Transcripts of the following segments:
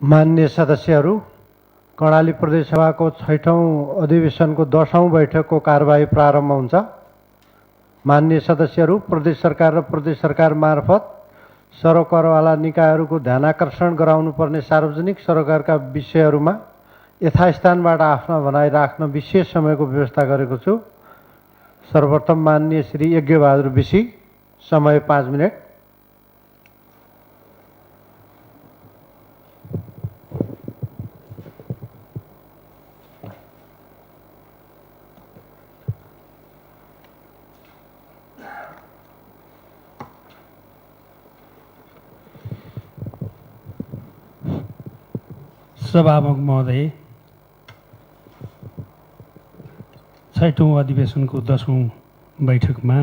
माननीय सदस्यहरू, कर्णाली प्रदेश सभाको 6औं अधिवेशनको 10औं बैठकको कार्यवाही प्रारम्भ हुन्छ। माननीय सदस्यहरू, प्रदेश सरकार र प्रदेश सरकार मार्फत सरोकारवाला निकायहरूको ध्यानाकर्षण गराउनुपर्ने सार्वजनिक सरोकारका विषयहरूमा यथास्थानबाट आफ्ना भनाइ राख्न विशेष समयको व्यवस्था गरेको छु। सर्वप्रथम माननीय श्री यज्ञबहादुर विसी, समय 5 मिनट। सभामुख महोदय, 6औं अधिवेशनको 10औं बैठकमा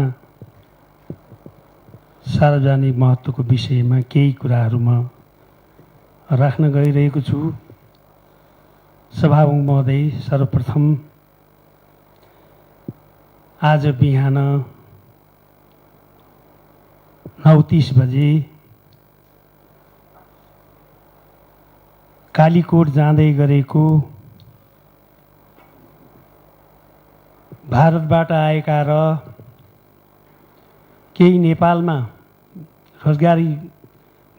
सार्वजनिक महत्त्वको विषयमा केही कुराहरू म राख्न गइरहेको छु। सभामुख महोदय, सर्वप्रथम आज बिहान 9:30 बजे कालीकोट जाँदै गरेको भारतबाट आएका र केही नेपालमा रोजगारी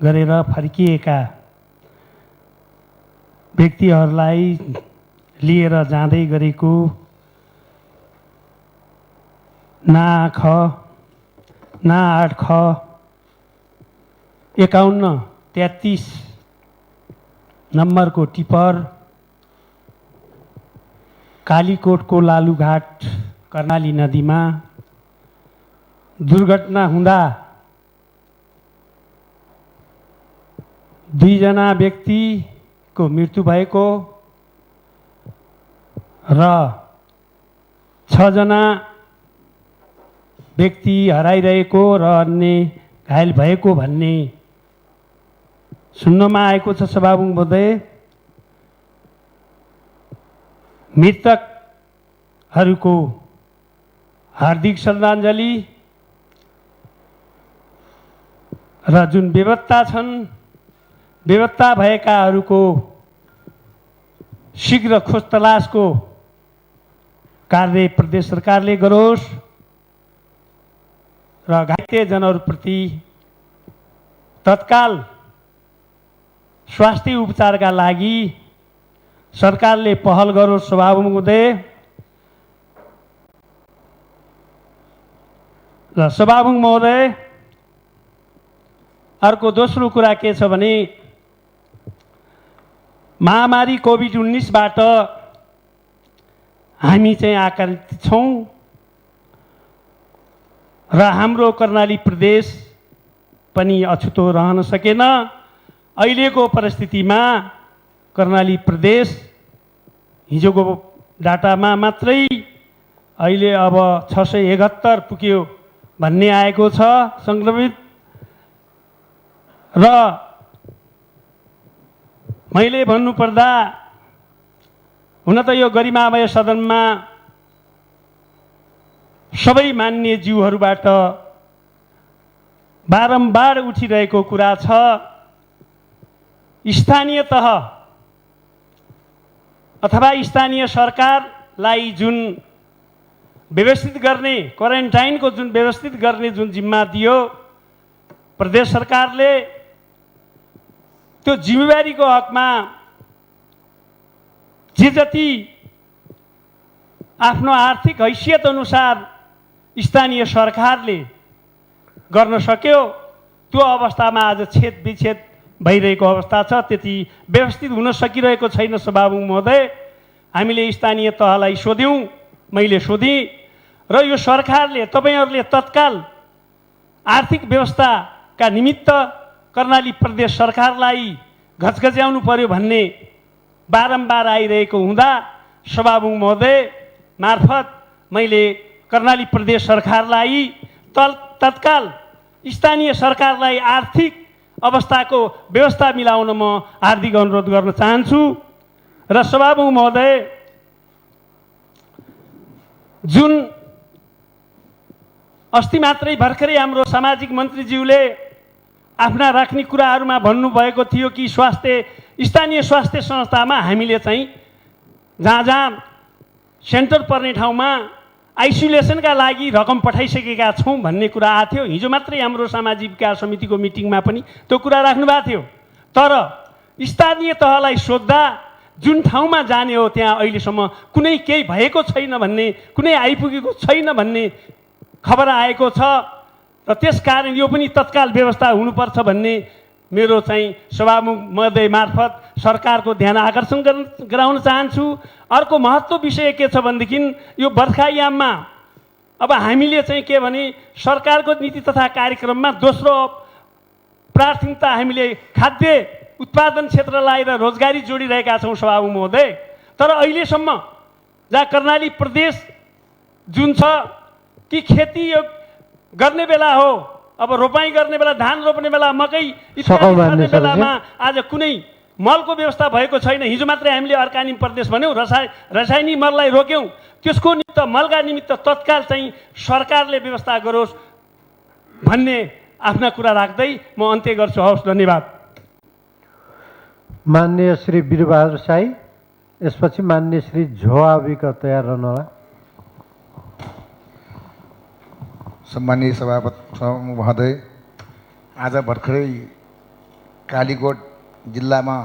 गरेर फर्किएका व्यक्तिहरूलाई लिएर जाँदै गरेको ना 8 ख 5133 नम्बरको टिपर कालीकोटको लालुघाट कर्णाली नदीमा दुर्घटना हुँदा 2 जना व्यक्तिको मृत्यु भएको र 6 जना व्यक्ति हराइरहेको र अन्य घायल भएको भन्ने सुन्नमा आएको छ। सभामुख महोदय, मृतकहरूको हार्दिक श्रद्धाञ्जली र जुन बेपत्ता छन्, बेपत्ता भएकाहरूको शीघ्र खोज तलासको कार्य प्रदेश सरकारले गरोस् र घाइतेजनहरूप्रति तत्काल स्वास्थ्य उपचारका लागि सरकारले पहल गरोस्। सभामुख महोदय, र सभामुख महोदय, अर्को दोस्रो कुरा के छ भने महामारी कोभिड-19बाट हामी चाहिँ आक्रान्त छौँ र हाम्रो कर्णाली प्रदेश पनि अछुतो रहन सकेन। अहिलेको परिस्थितिमा कर्णाली प्रदेश हिजोको डाटामा मात्रै अहिले अब 671 पुग्यो भन्ने आएको छ संक्रमित। र मैले भन्नुपर्दा हुन त यो गरिमामय सदनमा सबै मान्य ज्यूहरूबाट बारम्बार उठिरहेको कुरा छ, स्थानीय तह अथवा स्थानीय सरकारलाई जुन व्यवस्थित गर्ने, क्वारेन्टाइनको जुन व्यवस्थित गर्ने जुन जिम्मा दियो प्रदेश सरकारले, त्यो जिम्मेवारीको हकमा जे जति आफ्नो आर्थिक हैसियत अनुसार स्थानीय सरकारले गर्न सक्यो, त्यो अवस्थामा आज छेद विच्छेद भइरहेको अवस्था छ। त्यति व्यवस्थित हुन सकिरहेको छैन। सभामुख महोदय, हामीले स्थानीय तहलाई सोध्यौँ, मैले सोधेँ र यो सरकारले, तपाईहरूले तत्काल आर्थिक व्यवस्थाका निमित्त कर्णाली प्रदेश सरकारलाई घचघच्याउनु पर्यो भन्ने बारम्बार आइरहेको हुँदा सभामुख महोदय मार्फत मैले कर्णाली प्रदेश सरकारलाई तत्काल स्थानीय सरकारलाई आर्थिक अवस्थाको व्यवस्था मिलाउन म हार्दिक अनुरोध गर्न चाहन्छु। र सभामुख महोदय, जुन अस्ति मात्रै भर्खरै हाम्रो सामाजिक मन्त्रीज्यूले आफ्ना राख्ने कुराहरूमा भन्नुभएको थियो कि स्वास्थ्य स्थानीय स्वास्थ्य संस्थामा हामीले चाहिँ जहाँ जहाँ सेन्टर पर्ने ठाउँमा आइसोलेसनका लागि रकम पठाइसकेका छौँ भन्ने कुरा आएको थियो। हिजो मात्रै हाम्रो सामाजिक विकास समितिको मिटिङमा पनि त्यो कुरा राख्नु भएको थियो। तर स्थानीय तहलाई सोद्धा जुन ठाउँमा जाने हो त्यहाँ अहिलेसम्म कुनै केही भएको छैन भन्ने, कुनै आइपुगेको छैन भन्ने खबर आएको छ र त्यसकारण यो पनि तत्काल व्यवस्था हुनुपर्छ भन्ने मेरो चाहिँ सभामुख महोदय मार्फत सरकारको ध्यान आकर्षण गराउन चाहन्छु। अर्को महत्त्व विषय के छ भनेदेखि यो बर्खायाममा अब हामीले चाहिँ के भने सरकारको नीति तथा कार्यक्रममा दोस्रो प्राथमिकता हामीले खाद्य उत्पादन क्षेत्रलाई र रोजगारी जोडिरहेका छौँ सभामुख महोदय। तर अहिलेसम्म जहाँ कर्णाली प्रदेश जुन छ कि खेती गर्ने बेला हो, अब रोपाइँ गर्ने बेला, धान रोप्ने बेला, मकै इत्यादि गर्ने बेलामा आज कुनै मलको व्यवस्था भएको छैन। हिजो मात्रै हामीले अर्कानी प्रदेश भन्यौँ, रसायनिक मललाई रोक्यौँ। त्यसको निमित्त मलका निमित्त तत्काल चाहिँ सरकारले व्यवस्था गरोस् भन्ने आफ्ना कुरा राख्दै म अन्त्य गर्छु। हवस्, धन्यवाद। माननीय श्री वीरबहादुर साई, यसपछि माननीय श्री झोआ विक तयार रहनुहोला। सम्मानीय सभापति महोदय, आज भर्खरै कालीकोट जिल्लामा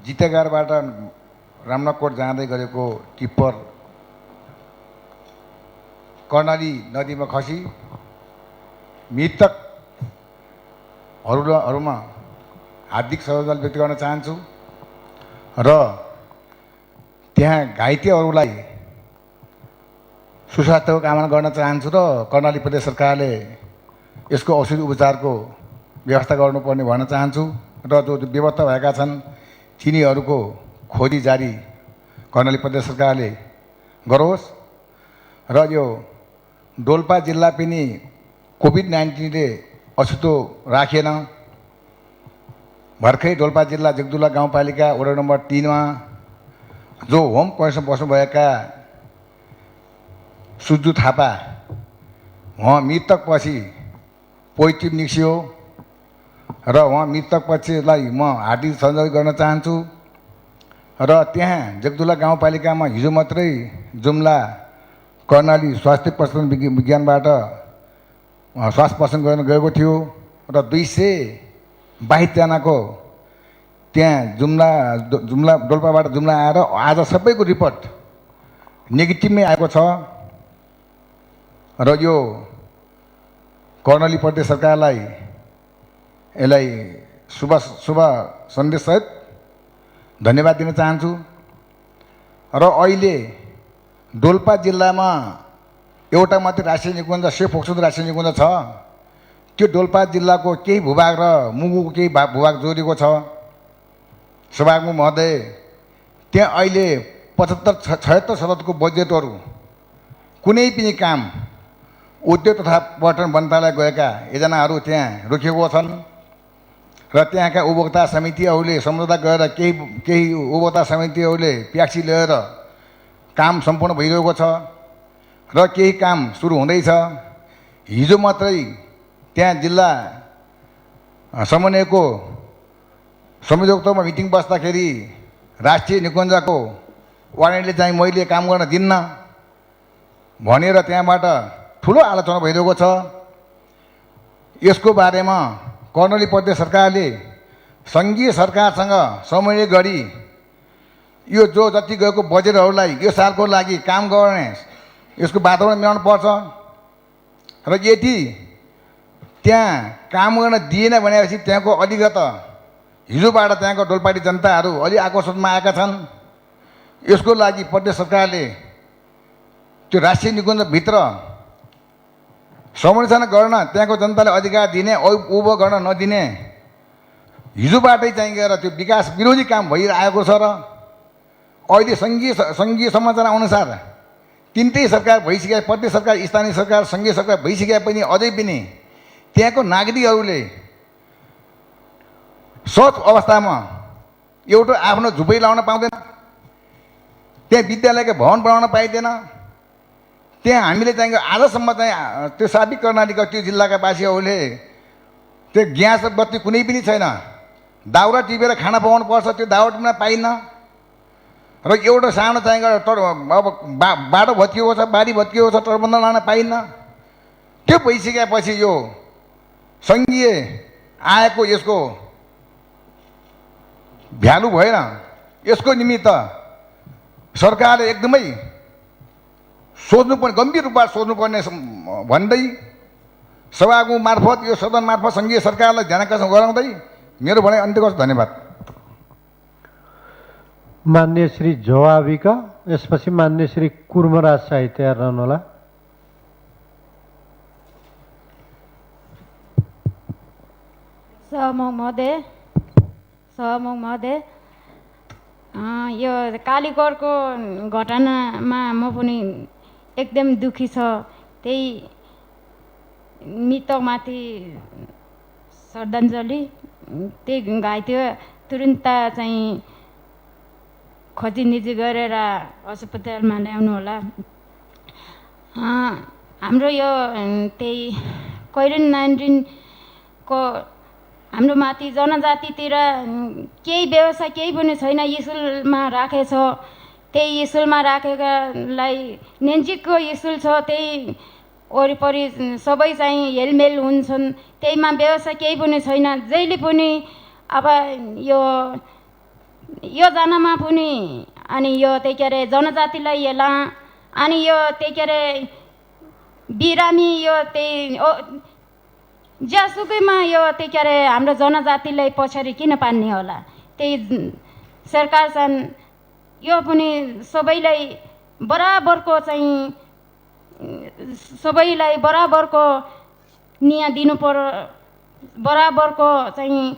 जितेगारबाट रामनगरकोट जाँदै गरेको टिप्पर कर्णाली नदीमा खसी मृतकहरूमा हार्दिक श्रद्धाञ्जली व्यक्त गर्न चाहन्छु र त्यहाँ घाइतेहरूलाई सुस्वास्थ्यको कामना गर्न चाहन्छु र कर्णाली प्रदेश सरकारले यसको औषधि उपचारको व्यवस्था गर्नुपर्ने भन्न चाहन्छु र जो बेपत्ता भएका छन् तिनीहरूको खोजी जारी कर्णाली प्रदेश सरकारले गरोस् र यो डोल्पा जिल्ला पनि कोभिड-19ले अछुतो राखेन। भर्खरै डोल्पा जिल्ला जगदुल्ला गाउँपालिका वडा नम्बर 3 मा जो होम क्वारेन्टाइनमा बस्नुभएका सुजु थापा उहाँ मृतकपछि पोजिटिभ निस्कियो र उहाँ मृतकपछिलाई म हार्दिक श्रद्धाञ्जली गर्न चाहन्छु र त्यहाँ जगदुल्ला गाउँपालिकामा हिजो मात्रै जुम्ला कर्णाली स्वास्थ्य प्रशासन विज्ञानबाट स्वास्थ्य प्रशासन गर्न गएको थियो र 222 जनाको त्यहाँ जुम्ला डोल्पाबाट जुम्ला आएर आज सबैको रिपोर्ट नेगेटिभमै आएको छ र यो कर्णाली प्रदेश सरकारलाई यसलाई शुभ सन्देशसहित धन्यवाद दिन चाहन्छु र अहिले डोल्पा जिल्लामा एउटा मात्रै राष्ट्रिय निकुञ्ज सेफोक्सुद राष्ट्रिय निकुञ्ज छ। त्यो डोल्पा जिल्लाको केही भूभाग र मुगुको केही भूभाग जोडिएको छ। सभामुख महोदय, त्यहाँ अहिले 75-76 शतको बजेटहरू कुनै पनि काम उद्योग तथा पर्यटन मन्त्रालय गएका योजनाहरू त्यहाँ रोकिएको छन् र त्यहाँका उपभोक्ता समितिहरूले सम्झौता गरेर केही उपभोक्ता समितिहरूले प्याक्सी लिएर काम सम्पूर्ण भइरहेको छ र केही काम सुरु हुँदैछ। हिजो मात्रै त्यहाँ जिल्ला समन्वयको संयोजकत्वमा मिटिङ बस्दाखेरि राष्ट्रिय निकुञ्जको वार्डले चाहिँ मैले काम गर्न दिन्न भनेर त्यहाँबाट ठुलो आलोचना भइरहेको छ। यसको बारेमा कर्णाली प्रदेश सरकारले सङ्घीय सरकारसँग समन्वय गरी यो जो जति गएको बजेटहरूलाई यो सालको लागि काम गर्ने यसको वातावरण मिलाउनु पर्छ र यदि त्यहाँ काम गर्न दिएन भनेपछि त्यहाँको अलिकत हिजोबाट त्यहाँको डोल्पाटी जनताहरू अलि आक्रोशमा आएका छन्। यसको लागि प्रदेश सरकारले त्यो राष्ट्रिय निकुञ्जभित्र संरक्षण गर्न त्यहाँको जनतालाई अधिकार दिने उपभोग गर्न नदिने हिजोबाटै चाहिँ गएर त्यो विकास विरोधी काम भइरहेको छ र अहिले सङ्घीय समाचार अनुसार तिनटै सरकार भइसके, प्रदेश सरकार, स्थानीय सरकार, सङ्घीय सरकार भइसके पनि अझै पनि त्यहाँको नागरिकहरूले सोच अवस्थामा एउटा आफ्नो झुपडी लाउन पाउँदैन, त्यहाँ विद्यालयको भवन बनाउन पाइँदैन। त्यहाँ हामीले चाहिँ आजसम्म चाहिँ त्यो साबिक कर्णालीका त्यो जिल्लाका वासीहरूले त्यो ग्यास बत्ती कुनै पनि छैन। दाउरा टिपेर खाना पकाउनु पर्छ, त्यो दाउरा टिप्न पाइन्न। र एउटा सानो चाहिँ तर अब बाटो भत्किएको छ, बारी भत्किएको छ, टरबन्ध लान पाइन्न। त्यो भइसकेपछि यो सङ्घीय आएको यसको भ्यालु भएन। यसको निमित्त सरकारले एकदमै सोच्नुपर्ने, गम्भीर रूपमा सोच्नुपर्ने भन्दै सभाको मार्फत, यो सदन मार्फत सङ्घीय सरकारलाई ध्यान आकर्षण गराउँदै मेरो भनाइ अन्त्य गर्छु। धन्यवाद। मान्य श्री जवाबिक, यसपछि मान्य श्री कुर्मराज शाही तयार रहनुहोला। सहमुख महोदय, यो कालीकोटको घटनामा म पनि एकदम दुखी छ। त्यही मृतकमाथि श्रद्धाञ्जली, त्यही घाइते तुरुन्त चाहिँ खोजी गरेर अस्पतालमा ल्याउनु होला। हाम्रो यो त्यही कोभिड-19 को हाम्रो माथि जनजातितिर केही व्यवस्था केही पनि छैन। स्कुलमा राखेछ, त्यही स्कुलमा राखेकालाई नजिकको स्कुल छ, त्यही वरिपरि सबै चाहिँ हेलमेल हुन्छन्, त्यहीमा व्यवस्था केही पनि छैन। जहिले पनि अब यो जनामा पनि अनि यो त्यही के अरे जनजातिलाई हेला, अनि यो त्यही के अरे बिरामी यो त्यही जहाँसुकैमा यो त्यही के अरे हाम्रो जनजातिलाई पछाडि किन पार्ने होला। त्यही सरकार चाहिँ यो पनि सबैलाई बराबरको चाहिँ सबैलाई बराबरको न्याय दिनु पर्यो, बराबरको चाहिँ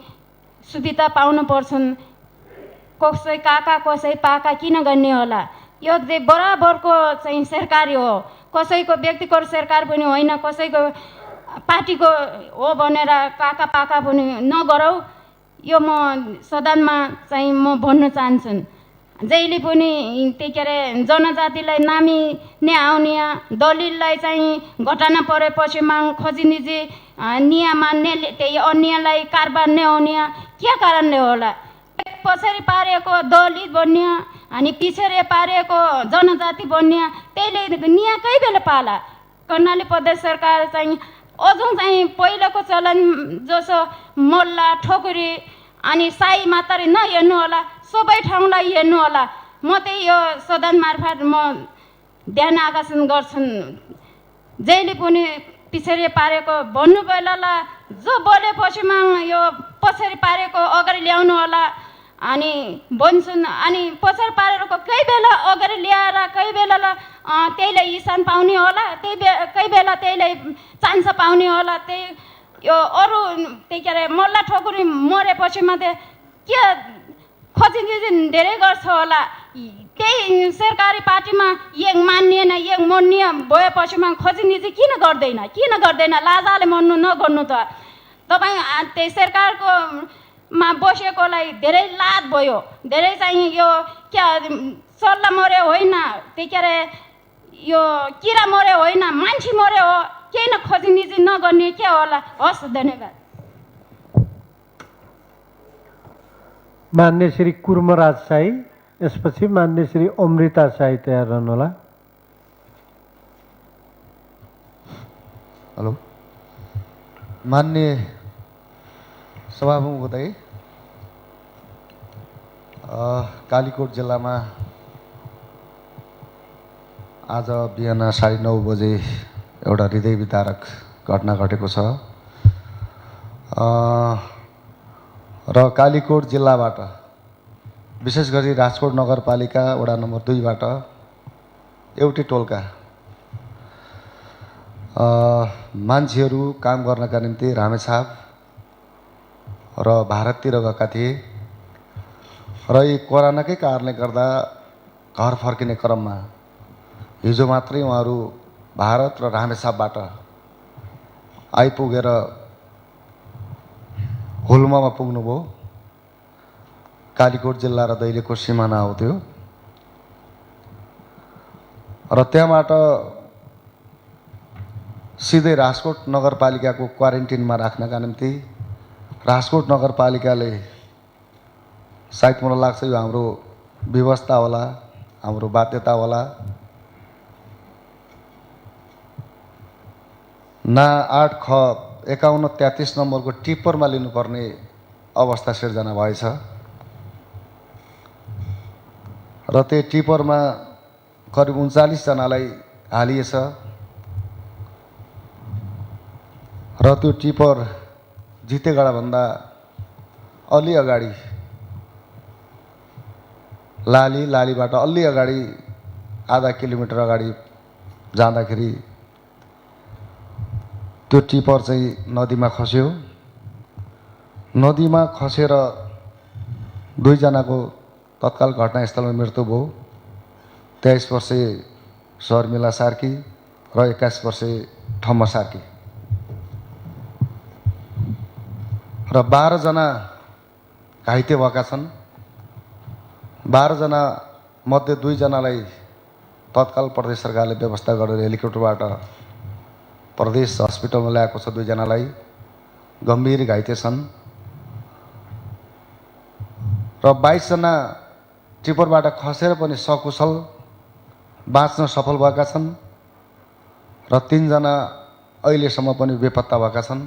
सुविधा पाउनु पर्छन्। कसै काका कसै पाका किन गर्ने होला। यो चाहिँ बराबरको चाहिँ सरकार हो, कसैको व्यक्तिगत सरकार पनि होइन, कसैको पार्टीको हो भनेर काका पाका पनि नगरौँ। यो म सदनमा चाहिँ म भन्न चाहन्छु। जहिले पनि त्यही के अरे जनजातिलाई नामी नै आउने, दलितलाई चाहिँ घटना परेपछि माग खोजी निजी न्याय मान्ने, त्यही अन्यलाई कारबार नै आउने के कारणले होला। पछाडि पारेको दलित बन्ने अनि पछाडि पारेको जनजाति बन्ने, त्यसले न्याय कही बेला पाला। कर्णाली प्रदेश सरकार चाहिँ अझै चाहिँ पहिलाको चलन जसो मोल्ला ठोकुरी अनि साई मात्रै नहेर्नु होला, सबै ठाउँलाई हेर्नु होला। म त्यही यो सदन मार्फत म ध्यान आकर्षण गर्छन्। जहिले पनि पछाडि पारेको भन्नु बेलालाई जो बोलेपछिमा यो पछाडि पारेको अगाडि ल्याउनु होला अनि भन्छन्। अनि पछाडि पारेको कही बेला अगाडि ल्याएर कही बेला त्यहीलाई स्थान पाउने होला, कही बेला त्यहीलाई चान्स पाउने होला। त्यही यो अरू त्यही के अरे मल्ला ठोकुरी मरेपछि मात्रै के खोजी धेरै गर्छ होला। त्यही सरकारी पार्टीमा एक मानिएन एक मन्ने भएपछिमा खोजी निजी किन गर्दैन। लाजाले मन्नु नगर्नु त। तपाईँ त्यही सरकारको मा बसेकोलाई धेरै लाज भयो, धेरै चाहिँ यो क्या सल्लाह मर्यो होइन, त्यही के अरे यो किरा मर्यो होइन, मान्छे मर्यो हो। केही न खोजी निजी नगर्ने के होला। हस्, धन्यवाद। मान्य श्री कुर्मराज शाही, यसपछि मान्य श्री अमृता शाही तयार रहनुहोला। हेलो, मान्य सभामुख महोदय, कालीकोट जिल्लामा आज बिहान 9:30 बजे एउटा हृदय विदारक घटना घटेको छ र कालीकोट जिल्लाबाट विशेष गरी राजकोट नगरपालिका वडा नम्बर 2 बाट एउटै टोलका मान्छेहरू काम गर्नका निम्ति रामेछाप र भारततिर गएका थिए र यी कोरोनाकै कारणले गर्दा घर फर्किने क्रममा हिजो मात्रै उहाँहरू भारत र रामेछापबाट आइपुगेर हुल्मामा पुग्नुभयो। कालीकोट जिल्ला र दैलेखको सिमाना हो त्यो। र त्यहाँबाट सिधै राजकोट नगरपालिकाको क्वारेन्टिनमा राख्नका निम्ति राजकोट नगरपालिकाले सायद मलाई लाग्छ यो हाम्रो व्यवस्था होला, हाम्रो बाध्यता होला। ना 8 ख 51 33 नम्बरको टिप्परमा लिनुपर्ने अवस्था सिर्जना भएछ र त्यो टिप्परमा करिब 39 जनालाई हालिएछ र त्यो टिप्पर जितेगडाभन्दा अलि अगाडि लालीबाट अलि अगाडि आधा किलोमिटर अगाडि जाँदाखेरि त्यो टिप्पर चाहिँ नदीमा खस्यो। नदीमा खसेर 2 जनाको तत्काल घटनास्थलमा मृत्यु भयो। 23 वर्षीय शर्मिला सार्की र 21 वर्षीय ठम्म सार्की र 12 जना घाइते भएका छन्। 12 जना मध्ये 2 जनालाई तत्काल प्रदेश सरकारले व्यवस्था गरेर हेलिकप्टरबाट प्रदेश हस्पिटलमा ल्याएको छ। 2 जनालाई गम्भीर घाइते छन् र 22 जना टिप्परबाट खसेर पनि सकुशल बाँच्न सफल भएका छन् र 3 जना अहिलेसम्म पनि बेपत्ता भएका छन्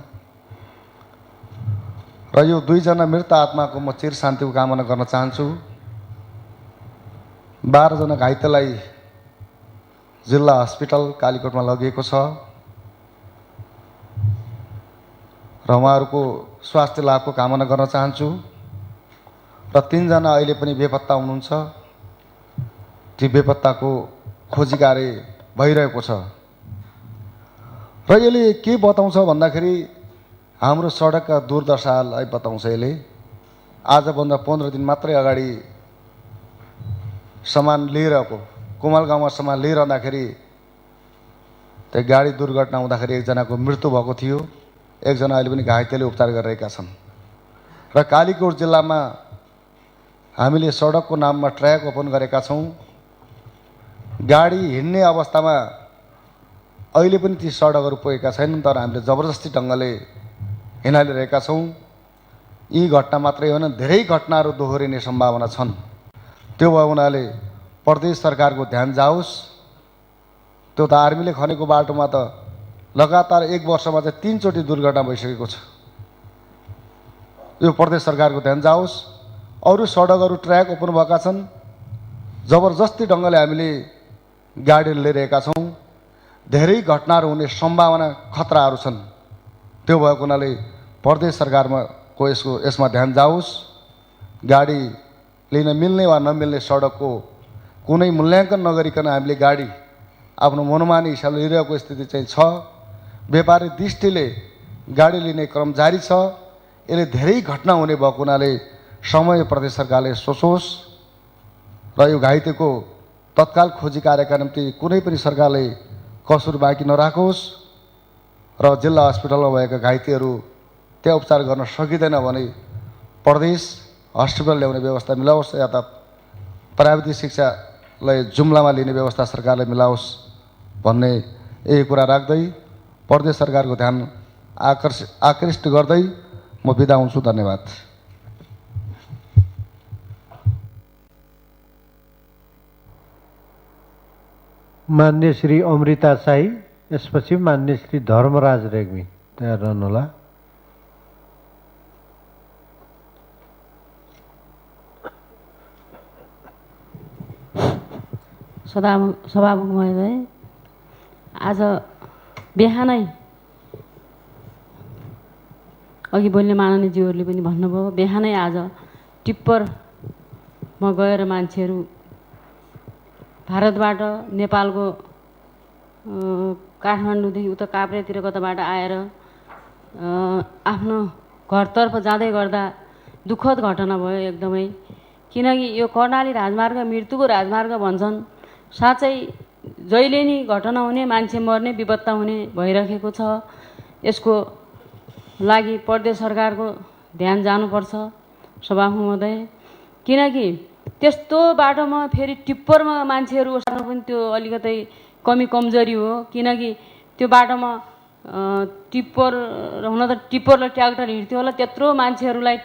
र यो 2 जना मृत आत्माको म चिर शान्तिको कामना गर्न चाहन्छु। 12 जना घाइतेलाई जिल्ला हस्पिटल कालीकोटमा लगिएको छ र उहाँहरूको स्वास्थ्य लाभको कामना गर्न चाहन्छु र 3 जना अहिले पनि बेपत्ता हुनुहुन्छ। ती बेपत्ताको खोजी कार्य भइरहेको छ र यसले के बताउँछ भन्दाखेरि हाम्रो सडकका दुर्दशालाई बताउँछ। यसले आजभन्दा 15 दिन मात्रै अगाडि सामान लिएर कुमाल गाउँमा सामान लिइरहँदाखेरि त्यो गाडी दुर्घटना हुँदाखेरि 1 जनाको मृत्यु भएको थियो। 1 जना अहिले पनि घाइतेले उपचार गरिरहेका छन् र कालीकोट जिल्लामा हामीले सडकको नाममा ट्र्याक ओपन गरेका छौँ। गाडी हिँड्ने अवस्थामा अहिले पनि ती सडकहरू पुगेका छैनन् तर हामीले जबरजस्ती ढङ्गले हिँडालिरहेका छौँ। यी घटना मात्रै होइन, धेरै घटनाहरू दोहोरिने सम्भावना छन्। त्यो भयो हुनाले प्रदेश सरकारको ध्यान जाओस्। त्यो त आर्मीले खनेको बाटोमा त लगातार 1 वर्षमा चाहिँ 3 चोटि दुर्घटना भइसकेको छ। यो प्रदेश सरकारको ध्यान जाओस्। अरू सडकहरू ट्र्याक ओपन भएका छन्। जबरजस्ती ढङ्गले हामीले गाडीहरू लिइरहेका छौँ। धेरै घटनाहरू हुने सम्भावना खतराहरू छन्। त्यो भएको हुनाले प्रदेश सरकारमा यसमा ध्यान जाओस्। गाडी लिन मिल्ने वा नमिल्ने सडकको कुनै मूल्याङ्कन नगरिकन हामीले गाडी आफ्नो मनमानी हिसाबले लिइरहेको स्थिति चाहिँ छ। व्यापारिक दृष्टिले गाडी लिने क्रम जारी छ। यसले धेरै घटना हुने भएको हुनाले समय प्रदेश सरकारले सोचोस् र यो घाइतेको तत्काल खोजी कार्यका निम्ति कुनै पनि सरकारले कसुर बाँकी नराखोस् र जिल्ला हस्पिटलमा भएका घाइतेहरू त्यहाँ उपचार गर्न सकिँदैन भने प्रदेश हस्पिटल ल्याउने व्यवस्था मिलाओस् या त प्राविधिक शिक्षालाई जुम्लामा लिने व्यवस्था सरकारले मिलाओस् भन्ने यही कुरा राख्दै प्रदेश सरकारको ध्यान आकृष्ट गर्दै म बिदा हुन्छु। धन्यवाद। मान्य श्री अमृता शाही, यसपछि मान्य श्री धर्मराज रेग्मी तयार रहनुहोला। सभामुख महोदय, आज बिहानै अघि बोल्ने माननीयज्यूहरूले पनि भन्नुभयो, बिहानै आज टिप्परमा गएर मान्छेहरू भारतबाट नेपालको काठमाडौँदेखि उता काभ्रेतिर कताबाट आएर आफ्नो घरतर्फ जाँदै गर्दा दुःखद घटना भयो एकदमै। किनकि यो कर्णाली राजमार्ग मृत्युको राजमार्ग भन्छन्। साँच्चै जहिले नि घटना हुने, मान्छे मर्ने, विपत्ता हुने भइरहेको छ। यसको लागि प्रदेश सरकारको ध्यान जानुपर्छ सभामुख महोदय। किनकि त्यस्तो बाटोमा फेरि टिप्परमा मान्छेहरू ओसार्नु पनि त्यो अलिकति कमी कमजोरी हो। किनकि त्यो बाटोमा टिप्पर हुन त टिप्पर र ट्र्याक्टर हिँड्थ्यो होला, त्यत्रो मान्छेहरूलाई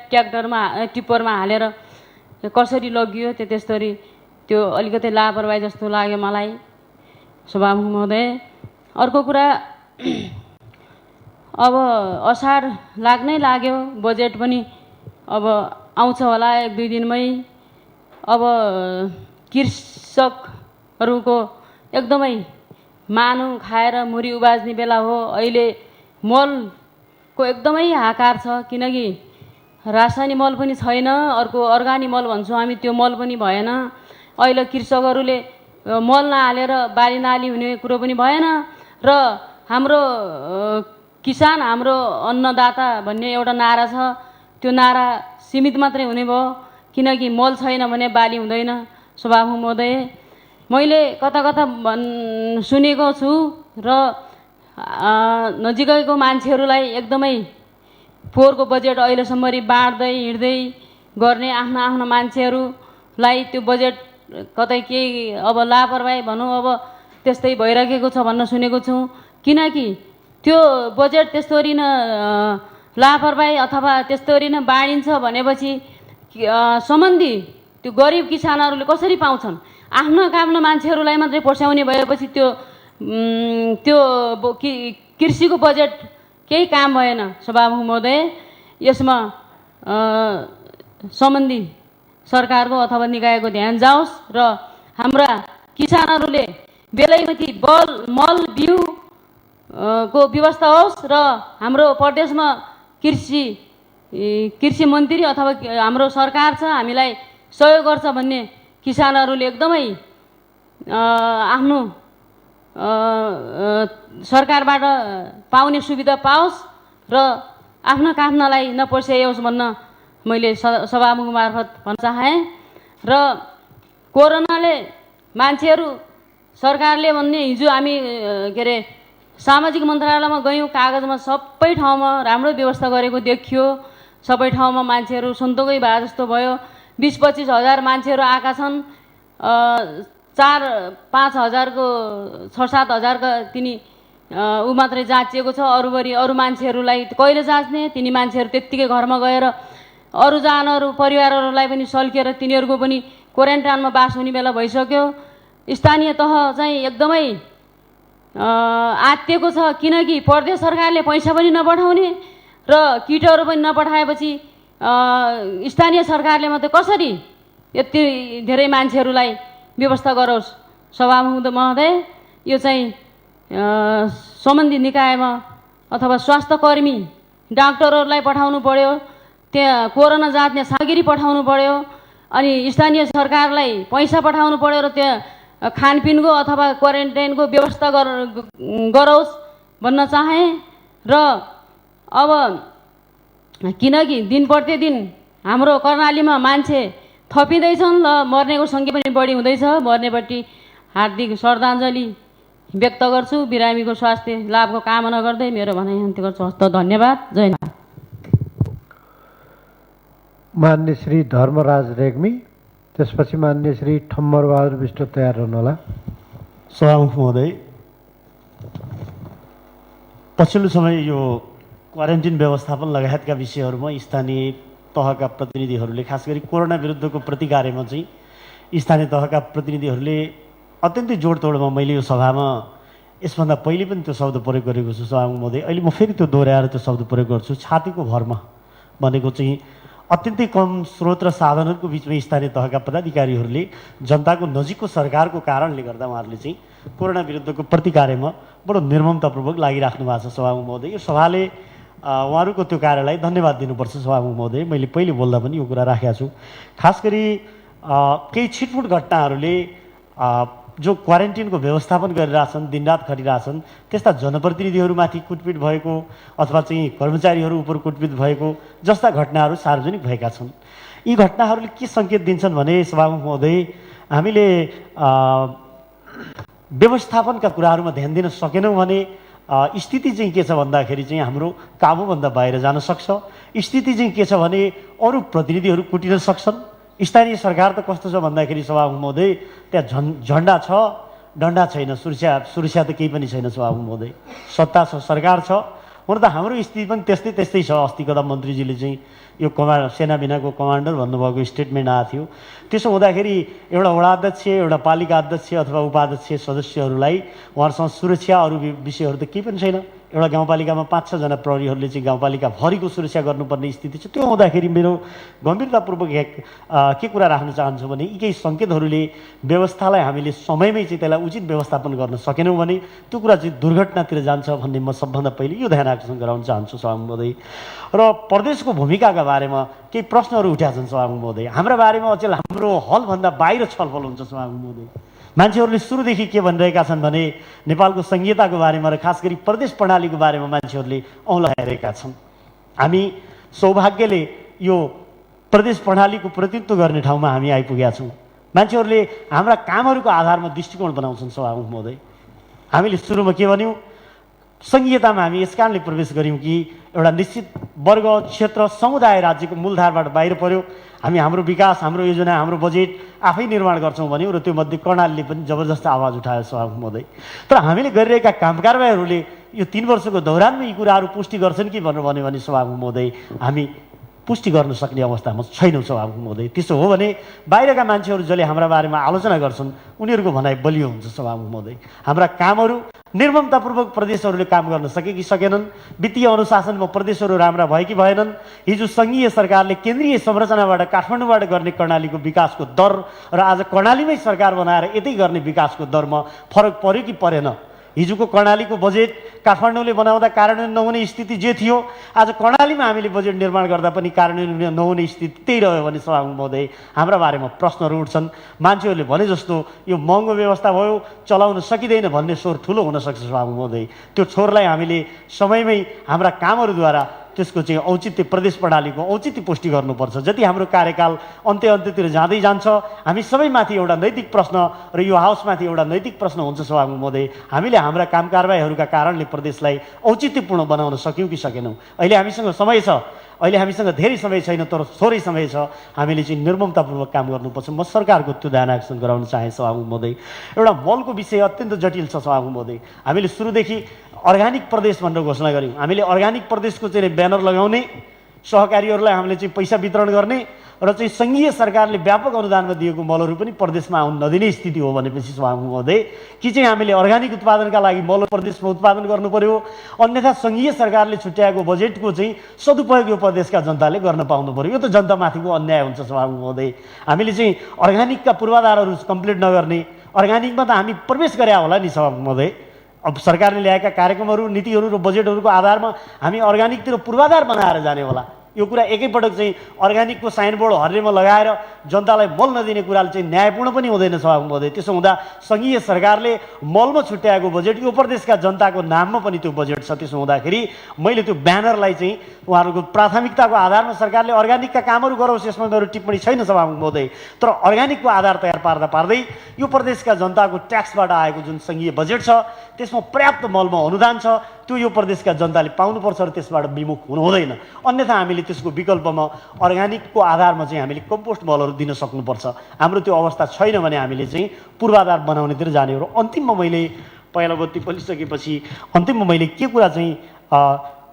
टिप्परमा हालेर कसरी लगियो त्यस्तरी त्यो अलिकति लापरवाही जस्तो लाग्यो मलाई सभामुख महोदय। अर्को कुरा अब असार लाग्नै लाग्यो, बजेट पनि अब आउँछ होला 1-2 दिनमै। अब कृषकहरूको एकदमै मानु खाएर मुरी उबाज्ने बेला हो। अहिले मलको एकदमै हाहाकार छ, किनकि रासायनिक मल पनि छैन, अर्को अर्गानिक मल भन्छौँ हामी, त्यो मल पनि भएन। अहिले कृषकहरूले मल नहालेर बाली नाली हुने कुरो पनि भएन र हाम्रो किसान हाम्रो अन्नदाता भन्ने एउटा नारा छ, त्यो नारा सीमित मात्रै हुने भयो, किनकि मल छैन भने बाली हुँदैन। सभामुख महोदय, मैले कता कता सुनेको छु र नजिकैको मान्छेहरूलाई एकदमै पोहोरको बजेट अहिलेसम्म बाँड्दै हिँड्दै गर्ने आफ्ना मान्छेहरूलाई त्यो बजेट कतै केही अब लापरवाही भनौँ अब त्यस्तै भइराखेको छ भन्न सुनेको छु। किनकि त्यो बजेट त्यस्तरी न लापरवाही अथवा त्यस्तरी न बाँडिन्छ भनेपछि सम्बन्धी त्यो गरिब किसानहरूले कसरी पाउँछन्? आफ्नो मान्छेहरूलाई मात्रै पोसाउने भएपछि त्यो कृषिको बजेट केही काम भएन। सभामुख महोदय, यसमा सम्बन्धी सरकारको अथवा निकायको ध्यान जाओस् र हाम्रा किसानहरूले बेलैमती मल बिउ को व्यवस्था होस् र हाम्रो प्रदेशमा कृषि मन्त्री अथवा हाम्रो सरकार छ हामीलाई सहयोग गर्छ भन्ने किसानहरूले एकदमै आफ्नो सरकारबाट पाउने सुविधा पाओस् र आफ्ना कामनालाई नपर्स्याओस् भन्न मैले सभामुख मार्फत भन्न चाहेँ। र कोरोनाले मान्छेहरू सरकारले भन्ने हिजो हामी के अरे सामाजिक मन्त्रालयमा गयौँ, कागजमा सबै ठाउँमा राम्रो व्यवस्था गरेको देखियो। सबै ठाउँमा मान्छेहरू सन्तोकै भए जस्तो भयो। 20-25 हजार मान्छेहरू आएका छन्। 4-5 हजारको 6-7 हजारको तिनी ऊ मात्रै जाँचिएको छ। अरू मान्छेहरूलाई कहिले जाँच्ने? तिनी मान्छेहरू त्यत्तिकै घरमा गएर अरू परिवारहरूलाई पनि सल्किएर तिनीहरूको पनि क्वारेन्टाइनमा बास हुने बेला भइसक्यो। स्थानीय तह चाहिँ एकदमै आत्तिएको छ, किनकि प्रदेश सरकारले पैसा पनि नपठाउने र किटहरू पनि नपठाएपछि स्थानीय सरकारले मात्रै कसरी यति धेरै मान्छेहरूलाई व्यवस्था गरोस्? सभामुख महोदय, यो चाहिँ सम्बन्धी निकायमा अथवा स्वास्थ्यकर्मी डाक्टरहरूलाई पठाउनु पर्यो, त्यहाँ कोरोना जाँच्ने सामग्री पठाउनु पर्यो, अनि स्थानीय सरकारलाई पैसा पठाउनु पर्यो र त्यहाँ खानपिनको अथवा क्वारेन्टाइनको व्यवस्था गरोस् भन्न चाहेँ। र अब किनकि दिन प्रतिदिन हाम्रो कर्णालीमा मान्छे थपिँदैछन् र मर्नेको सङ्ख्या पनि बढी हुँदैछ। मर्नेपट्टि हार्दिक श्रद्धाञ्जली व्यक्त गर्छु। बिरामीको स्वास्थ्य लाभको कामना गर्दै मेरो भनाइ अन्त्य गर्छु। हस्त धन्यवाद। जय हिन्द। मान्य श्री धर्मराज रेग्मी, त्यसपछि मान्य श्री ठम्बरबहादुर विष्ट तयार रहनुहोला। सभामुख महोदय, पछिल्लो समय यो क्वारेन्टिन व्यवस्थापन लगायतका विषयहरूमा स्थानीय तहका प्रतिनिधिहरूले खास गरी कोरोना विरुद्धको प्रतिकार्यमा चाहिँ स्थानीय तहका प्रतिनिधिहरूले अत्यन्तै जोडतोडमा मैले यो सभामा यसभन्दा पहिले पनि त्यो शब्द प्रयोग गरेको छु सभामुख महोदय। अहिले म फेरि त्यो दोहोऱ्याएर त्यो शब्द प्रयोग गर्छु। छातीको भरमा भनेको चाहिँ अत्यन्तै कम स्रोत र साधनहरूको बिचमा स्थानीय तहका पदाधिकारीहरूले जनताको नजिकको सरकारको कारणले गर्दा उहाँहरूले चाहिँ कोरोना विरुद्धको प्रतिकार्यमा बडो निर्ममतापूर्वक लागिराख्नु भएको छ सभामुख महोदय। यो सभाले उहाँहरूको त्यो कार्यलाई धन्यवाद दिनुपर्छ सभामुख महोदय। मैले पहिले बोल्दा पनि यो कुरा राखेको छु। खास गरी केही छिटफुट घटनाहरूले जो क्वारेन्टिनको व्यवस्थापन गरिरहेछन्, दिनरात खटिरहेछन्, त्यस्ता जनप्रतिनिधिहरूमाथि कुटपिट भएको अथवा चाहिँ कर्मचारीहरू उप कुटपिट भएको जस्ता घटनाहरू सार्वजनिक भएका छन्। यी घटनाहरूले के सङ्केत दिन्छन् भने सभामुख महोदय, हामीले व्यवस्थापनका कुराहरूमा ध्यान दिन सकेनौँ भने स्थिति चाहिँ के छ भन्दाखेरि चाहिँ हाम्रो काबुभन्दा बाहिर जान सक्छ। स्थिति चाहिँ के छ भने अरू प्रतिनिधिहरू कुटिन सक्छन्। स्थानीय सरकार त कस्तो छ भन्दाखेरि सभामुख महोदय, त्यहाँ झन्डा छ, डन्डा छैन, सुरक्षा त केही पनि छैन सभामुख महोदय। सत्ता छ, सरकार छ, हुन त हाम्रो स्थिति पनि त्यस्तै छ। अस्ति कदा मन्त्रीजीले चाहिँ यो सेना बिनाको कमान्डर भन्नुभएको स्टेटमेन्ट आएको थियो। त्यसो हुँदाखेरि एउटा वडाध्यक्ष, एउटा पालिका अध्यक्ष अथवा उपाध्यक्ष सदस्यहरूलाई उहाँहरूसँग सुरक्षा अरू विषयहरू त केही पनि छैन। एउटा गाउँपालिकामा 5-6 जना प्रहरीहरूले चाहिँ गाउँपालिकाभरिको सुरक्षा गर्नुपर्ने स्थिति छ। त्यो हुँदाखेरि मेरो गम्भीरतापूर्वक के कुरा राख्न चाहन्छु भने यी केही सङ्केतहरूले व्यवस्थालाई हामीले समयमै चाहिँ त्यसलाई उचित व्यवस्थापन गर्न सकेनौँ भने त्यो कुरा चाहिँ दुर्घटनातिर जान्छ भन्ने म सबभन्दा पहिले यो ध्यान आकर्षण गराउन चाहन्छु सभामुख महोदय। र प्रदेशको भूमिकाका बारेमा केही प्रश्नहरू उठेका छन् सभामुख महोदय। हाम्रा बारेमा अचेल हाम्रो हलभन्दा बाहिर छलफल हुन्छ सभामुख महोदय। मान्छेहरूले सुरुदेखि के भनिरहेका छन् भने नेपालको संहिताको बारेमा र खास गरी प्रदेश प्रणालीको बारेमा मान्छेहरूले औँल्याइरहेका छन्। हामी सौभाग्यले यो प्रदेश प्रणालीको प्रतिनिधित्व गर्ने ठाउँमा हामी आइपुगेका छौँ। मान्छेहरूले हाम्रा कामहरूको आधारमा दृष्टिकोण बनाउँछन् सभामुख महोदय। हामीले सुरुमा के भन्यौँ, संहितामा हामी यस कारणले प्रवेश गऱ्यौँ कि एउटा निश्चित वर्ग, क्षेत्र, समुदाय राज्यको मूलधारबाट बाहिर पर्यो। हामी हाम्रो विकास, हाम्रो योजना, हाम्रो बजेट आफै निर्माण गर्छौँ भन्यौँ र त्यो मध्ये कर्णालीले पनि जबरजस्त आवाज उठायो सभामुख महोदय। तर हामीले गरिरहेका काम कारबाहीहरूले यो 3 वर्षको दौरानमा यी कुराहरू पुष्टि गर्छन् कि भनेर भन्यो भने सभामुख महोदय हामी पुष्टि गर्न सक्ने अवस्थामा छैनौँ सभामुख महोदय। त्यसो हो भने बाहिरका मान्छेहरू जसले हाम्रा बारेमा आलोचना गर्छन् उनीहरूको भनाइ बलियो हुन्छ सभामुख महोदय। हाम्रा कामहरू निर्ममतापूर्वक प्रदेशहरूले काम गर्न सके कि सकेनन्, वित्तीय अनुशासनमा प्रदेशहरू राम्रा भए कि भएनन्, हिजो सङ्घीय सरकारले केन्द्रीय संरचनाबाट काठमाडौँबाट गर्ने कर्णालीको विकासको दर र आज कर्णालीमै सरकार बनाएर यतै गर्ने विकासको दरमा फरक पर्यो कि परेन। हिजोको कर्णालीको बजेट काठमाडौँले बनाउँदा कार्यान्वयन नहुने स्थिति जे थियो, आज कर्णालीमा हामीले बजेट निर्माण गर्दा पनि कार्यान्वयन नहुने स्थिति त्यही रह्यो भने सभामुख महोदय हाम्रा बारेमा प्रश्नहरू उठ्छन्। मान्छेहरूले भने जस्तो यो महँगो व्यवस्था भयो, चलाउन सकिँदैन भन्ने स्वर ठुलो हुनसक्छ सभामुख महोदय। त्यो छोरलाई हामीले समयमै हाम्रा कामहरूद्वारा त्यसको चाहिँ औचित्य, प्रदेश प्रणालीको औचित्य पुष्टि गर्नुपर्छ। जति हाम्रो कार्यकाल अन्त्यतिर जाँदै जान्छ हामी सबैमाथि एउटा नैतिक प्रश्न र यो हाउसमाथि एउटा नैतिक प्रश्न हुन्छ सभामुख महोदय। हामीले हाम्रा काम कारबाहीहरूका कारणले प्रदेशलाई औचित्यपूर्ण बनाउन सक्यौँ कि सकेनौँ। अहिले हामीसँग समय छ, अहिले हामीसँग धेरै समय छैन तर थोरै समय छ। हामीले चाहिँ निर्ममतापूर्वक काम गर्नुपर्छ। म सरकारको त्यो ध्यान आकर्षण गराउन चाहे सभामुख महोदय। एउटा मलको विषय अत्यन्त जटिल छ सभामुख महोदय। हामीले सुरुदेखि अर्ग्यानिक प्रदेश भनेर घोषणा गऱ्यौँ। हामीले अर्ग्यानिक प्रदेशको चाहिँ ब्यानर लगाउने, सहकारीहरूलाई हामीले चाहिँ पैसा वितरण गर्ने र चाहिँ सङ्घीय सरकारले व्यापक अनुदानमा दिएको मलहरू पनि प्रदेशमा आउन नदिने स्थिति हो भनेपछि सभामुख महोदय कि चाहिँ हामीले अर्ग्यानिक उत्पादनका लागि मल प्रदेशमा उत्पादन गर्नु पर्यो, अन्यथा सङ्घीय सरकारले छुट्याएको बजेटको चाहिँ सदुपयोग यो प्रदेशका जनताले गर्न पाउनु पर्यो। यो त जनतामाथिको अन्याय हुन्छ सभामुख महोदय। हामीले चाहिँ अर्ग्यानिकका पूर्वाधारहरू कम्प्लिट नगर्ने, अर्ग्यानिकमा त हामी प्रवेश गरे होला नि सभामुख महोदय। अब सरकारले ल्याएका कार्यक्रमहरू, नीतिहरू र बजेटहरूको आधारमा हामी अर्ग्यानिकतिर पूर्वाधार बनाएर जाने होला। यो कुरा एकैपटक चाहिँ अर्ग्यानिकको साइनबोर्ड हर्रेमा लगाएर जनतालाई मल नदिने कुराले चाहिँ न्यायपूर्ण पनि हुँदैन सभामुख महोदय। त्यसो हुँदा सङ्घीय सरकारले मलमा छुट्याएको बजेट यो प्रदेशका जनताको नाममा पनि त्यो बजेट छ। त्यसो हुँदाखेरि मैले त्यो ब्यानरलाई चाहिँ उहाँहरूको प्राथमिकताको आधारमा सरकारले अर्ग्यानिकका कामहरू गरोस् यसमा मेरो टिप्पणी छैन सभामुख महोदय। तर अर्ग्यानिकको आधार तयार पार्दै यो प्रदेशका जनताको ट्याक्सबाट आएको जुन सङ्घीय बजेट छ त्यसमा पर्याप्त मलमा अनुदान छ त्यो यो प्रदेशका जनताले पाउनुपर्छ र त्यसबाट विमुख हुनु हुँदैन। अन्यथा हामीले त्यसको विकल्पमा अर्ग्यानिकको आधारमा चाहिँ हामीले कम्पोस्ट मलहरू दिन सक्नुपर्छ। हाम्रो त्यो अवस्था छैन भने हामीले चाहिँ पूर्वाधार बनाउनेतिर जाने हो। र अन्तिममा मैले पहिलो बत्ती बलिसकेपछि अन्तिममा मैले के कुरा चाहिँ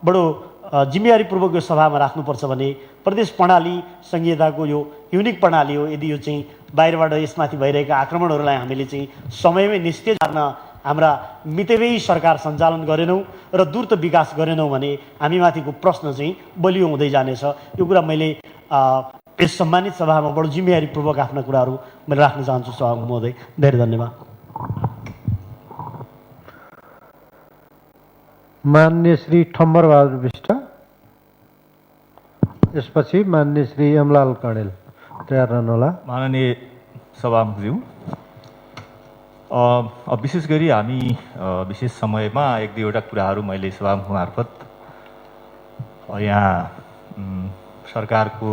बडो जिम्मेवारीपूर्वक यो सभामा राख्नुपर्छ भने प्रदेश प्रणाली संहिताको यो युनिक प्रणाली हो। यदि यो चाहिँ बाहिरबाट यसमाथि भइरहेका आक्रमणहरूलाई हामीले चाहिँ समयमै निस्तेज गर्न हाम्रा मितव्ययी सरकार सञ्चालन गरेनौँ र द्रुत विकास गरेनौँ भने हामीमाथिको प्रश्न चाहिँ बलियो हुँदै जानेछ। यो कुरा मैले यस सम्मानित सभामा बडो जिम्मेवारीपूर्वक आफ्ना कुराहरू मैले राख्न चाहन्छु सभामुख महोदय। धेरै धन्यवाद। मान्य श्री ठम्बरबहादुर विष्ट, यसपछि मान्य श्री यमलाल कणेल तयार रहनुहोला। माननीय सभामुखज्यू, विशेष गरी हामी विशेष समयमा एक दुईवटा कुराहरू मैले सभामुख मार्फत यहाँ सरकारको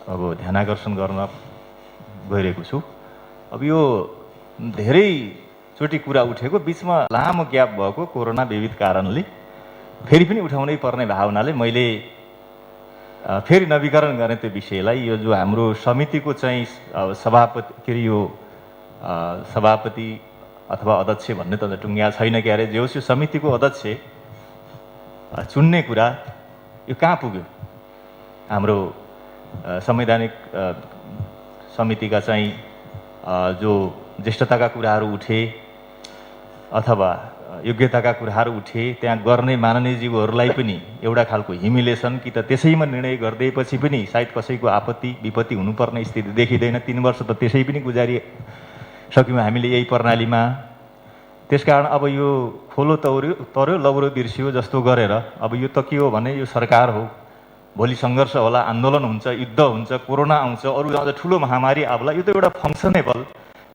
अब ध्यान आकर्षण गर्न गइरहेको छु। अब यो धेरैचोटि कुरा उठेको, बिचमा लामो ग्याप भएको कोरोना विविध कारणले फेरि पनि उठाउनै पर्ने भावनाले मैले फेरि नवीकरण गर्ने त्यो विषयलाई। यो जो हाम्रो समितिको चाहिँ सभापति के अरे यो सभापति अथवा अध्यक्ष भन्ने त टुङ्ग्या छैन क्यारे, जे होस् यो समितिको अध्यक्ष चुन्ने कुरा यो कहाँ पुग्यो? हाम्रो संवैधानिक समितिका चाहिँ जो ज्येष्ठताका कुराहरू उठे अथवा योग्यताका कुराहरू उठे, त्यहाँ गर्ने माननीयज्यूहरूलाई पनि एउटा खालको ह्युमिलेसन कि त त्यसैमा निर्णय गरिदिएपछि पनि सायद कसैको आपत्ति विपत्ति हुनुपर्ने स्थिति देखिँदैन। 3 वर्ष त त्यसै पनि गुजारिसक्यौँ हामीले यही प्रणालीमा। त्यसकारण अब यो खोलो तर्यो लौरो बिर्सियो जस्तो गरेर अब यो त के हो भने यो सरकार हो, भोलि सङ्घर्ष होला, आन्दोलन हुन्छ, युद्ध हुन्छ, कोरोना आउँछ, अरू अझ ठुलो महामारी आउला। यो त एउटा फङ्सनेबल,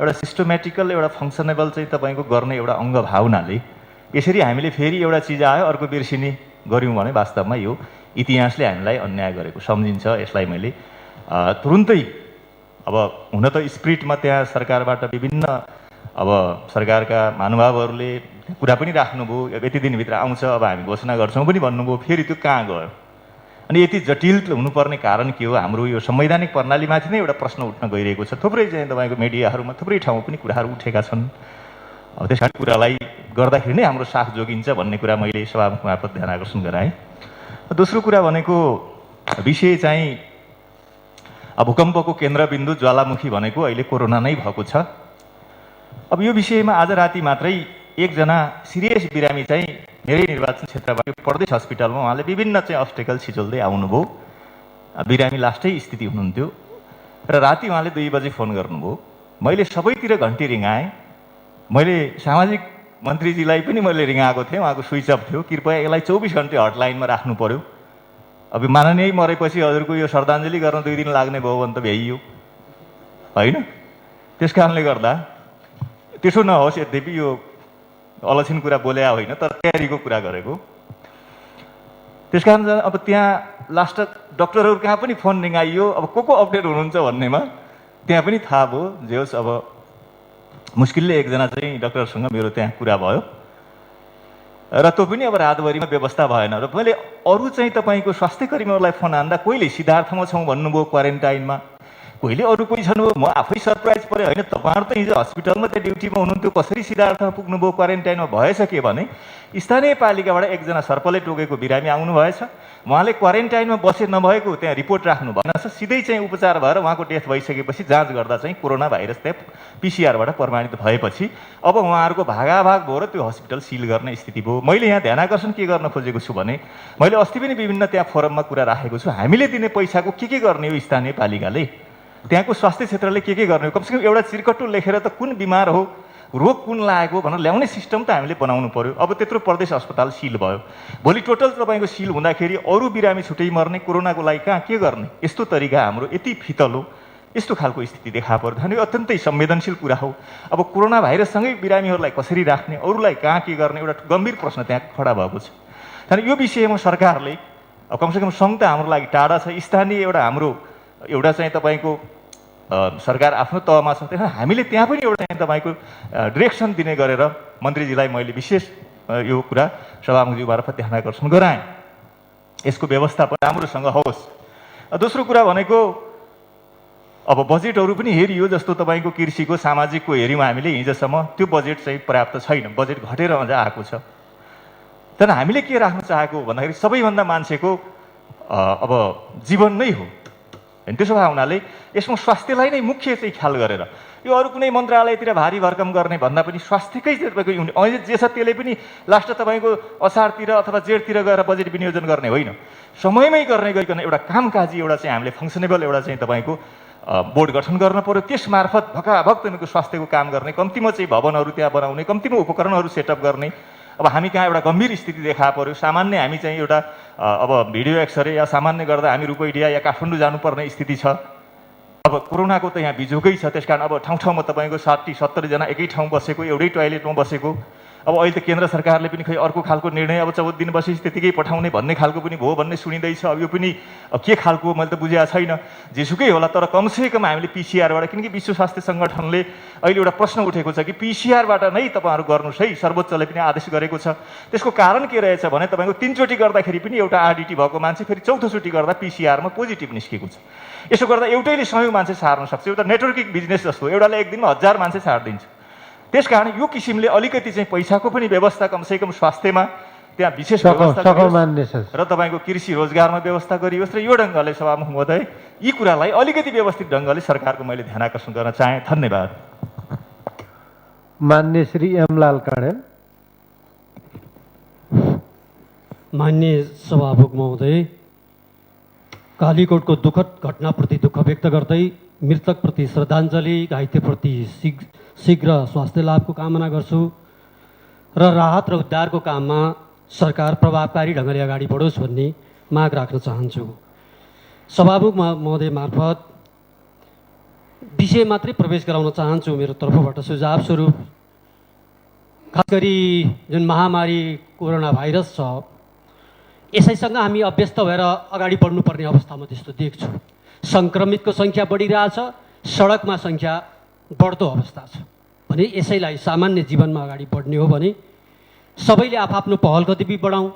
एउटा सिस्टमेटिकल, एउटा फङ्सनेबल चाहिँ तपाईँको गर्ने एउटा अङ्ग भावनाले यसरी हामीले फेरि एउटा चिज आयो अर्को बिर्सिने गऱ्यौँ भने वास्तवमा यो इतिहासले हामीलाई अन्याय गरेको सम्झिन्छ। यसलाई मैले तुरुन्तै अब हुन त स्पिरिटमा त्यहाँ सरकारबाट विभिन्न अब सरकारका महानुभावहरूले कुरा पनि राख्नुभयो, यति दिनभित्र आउँछ, अब हामी घोषणा गर्छौँ पनि भन्नुभयो। फेरि त्यो कहाँ गयो? अनि यति जटिल हुनुपर्ने कारण के हो? हाम्रो यो संवैधानिक प्रणालीमाथि नै एउटा प्रश्न उठ्न गइरहेको छ। थुप्रै चाहिँ तपाईँको मिडियाहरूमा थुप्रै ठाउँमा पनि कुराहरू उठेका छन्। अब त्यस कारण कुरालाई गर्दाखेरि नै हाम्रो साथ जोगिन्छ भन्ने कुरा मैले सभामुख मार्फत ध्यान आकर्षण गराएँ। दोस्रो कुरा भनेको विषय चाहिँ भूकम्पको केन्द्रबिन्दु ज्वालामुखी भनेको अहिले कोरोना नै भएको छ। अब यो विषयमा आज राति मात्रै एकजना सिरियस बिरामी चाहिँ मेरै निर्वाचन क्षेत्रबाट प्रदेश हस्पिटलमा उहाँले विभिन्न चाहिँ अब्स्टेकल छिचोल्दै आउनुभयो। बिरामी लास्टै स्थिति हुनुहुन्थ्यो र राति उहाँले 2 बजे फोन गर्नुभयो। मैले सबैतिर घन्टी रिङाएँ। मैले सामाजिक मन्त्रीजीलाई पनि मैले रिङाएको थिएँ, उहाँको स्विच अफ थियो। कृपया यसलाई 24 घन्टे हटलाइनमा राख्नु पर्यो। अब माननीय मरेपछि हजुरको यो श्रद्धाञ्जली गर्न 2 दिन लाग्ने भयो भने त भ्याइयो होइन। त्यस कारणले गर्दा त्यसो नहोस्। यद्यपि यो अलक्षिन कुरा बोले होइन, तर तयारीको कुरा गरेको। त्यस कारण अब त्यहाँ लास्ट डक्टरहरू कहाँ पनि फोन रिङाइयो। अब को अपडेट हुनुहुन्छ भन्नेमा त्यहाँ पनि थाहा भयो। जे होस्, अब मुस्किलले एकजना चाहिँ डक्टरसँग मेरो त्यहाँ कुरा भयो र त्यो पनि अब रातभरिमा व्यवस्था भएन। र मैले अरू चाहिँ तपाईँको स्वास्थ्य कर्मीहरूलाई फोन हान्दा कोहीले सिद्धार्थमा छौँ भन्नुभयो क्वारेन्टाइनमा, कोहीले अरू कोही छनुभयो। म आफै सरप्राइज पऱ्यो होइन। तपाईँहरू त हिजो हस्पिटलमा त्यहाँ ड्युटीमा हुनुहुन्थ्यो, कसरी सिद्धार्थमा पुग्नुभयो? क्वारेन्टाइनमा भएछ के भने स्थानीय पालिकाबाट एकजना सर्पले टोकेको बिरामी आउनु भएछ। उहाँले क्वारेन्टाइनमा बसे नभएको त्यहाँ रिपोर्ट राख्नु भएन। सिधै चाहिँ उपचार भएर उहाँको डेथ भइसकेपछि जाँच गर्दा चाहिँ कोरोना भाइरस त्यहाँ पिसिआरबाट प्रमाणित भएपछि अब उहाँहरूको भागाभाग भयो र त्यो हस्पिटल सिल गर्ने स्थिति भयो। मैले यहाँ ध्यान आकर्षण के गर्न खोजेको छु भने मैले अस्ति पनि विभिन्न त्यहाँ फोरममा कुरा राखेको छु। हामीले दिने पैसाको के गर्ने हो स्थानीय पालिकाले, त्यहाँको स्वास्थ्य क्षेत्रले के गर्ने हो? कमसेकम एउटा चिरकट्टु लेखेर त कुन बिमार हो, रोग कुन लागेको भनेर ल्याउने सिस्टम त हामीले बनाउनु पर्यो। अब त्यत्रो प्रदेश अस्पताल सिल भयो, भोलि टोटल तपाईँको सिल हुँदाखेरि अरू बिरामी छुट्टै मर्ने, कोरोनाको लागि कहाँ के गर्ने? यस्तो तरिका हाम्रो यति फितलो, यस्तो खालको स्थिति देखा पर्दैन। यो अत्यन्तै संवेदनशील कुरा हो। अब कोरोना भाइरससँगै बिरामीहरूलाई कसरी राख्ने, अरूलाई कहाँ के गर्ने, एउटा गम्भीर प्रश्न त्यहाँ खडा भएको छ। त्यहाँदेखि यो विषयमा सरकारले कमसेकम सङ्घ त हाम्रो लागि टाढा छ, स्थानीय एउटा हाम्रो एउटा चाहिँ तपाईँको सरकार आफ्नो तहमा छ। त्यस हामीले त्यहाँ पनि एउटा चाहिँ तपाईँको डिरेक्सन दिने गरेर मन्त्रीजीलाई मैले विशेष यो कुरा सभामुखज्यू मार्फत ध्यान आकर्षण गराएँ। यसको व्यवस्थापन राम्रोसँग होस्। दोस्रो कुरा भनेको अब बजेटहरू पनि हेरियो। जस्तो तपाईँको कृषिको सामाजिकको हेऱ्यौँ हामीले हिजोसम्म, त्यो बजेट चाहिँ पर्याप्त छैन, बजेट घटेर अझ आएको छ। तर हामीले के राख्न चाहेको भन्दाखेरि सबैभन्दा मान्छेको अब जीवन नै हो। त्यसो भए हुनाले यसमा स्वास्थ्यलाई नै मुख्य चाहिँ ख्याल गरेर यो अरू कुनै मन्त्रालयतिर भारी भरकम गर्ने भन्दा पनि स्वास्थ्यकै तपाईँको अहिले जे छ त्यसले पनि लास्ट तपाईँको असारतिर अथवा जेठतिर गएर बजेट विनियोजन गर्ने होइन, समयमै गर्ने गरिकन एउटा कामकाजी एउटा चाहिँ हामीले फङ्सनेबल एउटा चाहिँ तपाईँको बोर्ड गठन गर्न पर्यो। त्यस मार्फत भकाभक तपाईँको स्वास्थ्यको काम गर्ने, कम्तीमा चाहिँ भवनहरू त्यहाँ बनाउने, कम्तीमा उपकरणहरू सेटअप गर्ने। अब हामी कहाँ एउटा गम्भीर स्थिति देखा पर्यो, सामान्य हामी चाहिँ एउटा अब भिडियो एक्सरे या सामान्य गर्दा हामी रूपैडिया या काठमाडौँ जानुपर्ने स्थिति छ। अब कोरोनाको त यहाँ बिजोकै छ। त्यस कारण अब ठाउँ ठाउँमा तपाईँको 60-70 जना एकै ठाउँ बसेको, एउटै टोयलेटमा बसेको। अब अहिले त केन्द्र सरकारले पनि खै अर्को खालको निर्णय, अब 14 दिन बसेपछि त्यतिकै पठाउने भन्ने खालको पनि भयो भन्ने सुनिँदैछ। अब यो पनि के खालको मैले त बुझेको छैन। जेसुकै होला, तर कमसेकम हामीले पिसिआरबाट, किनकि विश्व स्वास्थ्य सङ्गठनले अहिले एउटा प्रश्न उठेको छ कि पिसिआरबाट नै तपाईँहरू गर्नुहोस् है, सर्वोच्चले पनि आदेश गरेको छ। त्यसको कारण के रहेछ भने तपाईँको 3 चोटि गर्दाखेरि पनि एउटा आरडिटी भएको मान्छे फेरि 4थो चोटि गर्दा पिसिआरमा पोजिटिभ निस्केको छ। यसो गर्दा एउटैले 100 मान्छे सार्न सक्छ। एउटा नेटवर्किङ बिजनेस जस्तो, एउटाले एक दिनमा 1000 मान्छे सारिदिन्छ। त्यस कारण यो किसिमले अलिकति चाहिँ पैसाको पनि व्यवस्था कमसेकम स्वास्थ्यमा त्यहाँ विशेष सकौँ व्यवस्था सकौँ गरियोस् मान्य सदस्य। र तपाईँको कृषि रोजगारमा व्यवस्था गरियोस् र यो ढङ्गले सभामुख महोदय यी कुरालाई अलिकति व्यवस्थित ढङ्गले सरकारको मैले ध्यान आकर्षण गर्न चाहेँ। धन्यवाद। मान्य श्री एमलाल कणेल। मान्य सभामुख महोदय, कालीकोटको दुःखद घटनाप्रति दुःख व्यक्त गर्दै मृतकप्रति श्रद्धाञ्जली, घाइतेप्रति शीघ्र स्वास्थ्य लाभको कामना गर्छु र राहत र उद्धारको काममा सरकार प्रभावकारी ढङ्गले अगाडि बढोस् भन्ने माग राख्न चाहन्छु। सभामुख महोदय मार्फत विषय मात्रै प्रवेश गराउन चाहन्छु मेरो तर्फबाट सुझाव स्वरूप। खास गरी जुन महामारी कोरोना भाइरस छ, यसैसँग हामी अभ्यस्त भएर अगाडि बढ्नुपर्ने अवस्था म त्यस्तो देख्छु। सङ्क्रमितको सङ्ख्या बढिरहेछ, सडकमा सङ्ख्या बढ्दो अवस्था छ भने यसैलाई सामान्य जीवनमा अगाडि बढ्ने हो भने सबैले आफ्नो पहल गतिविधि बढाउँ,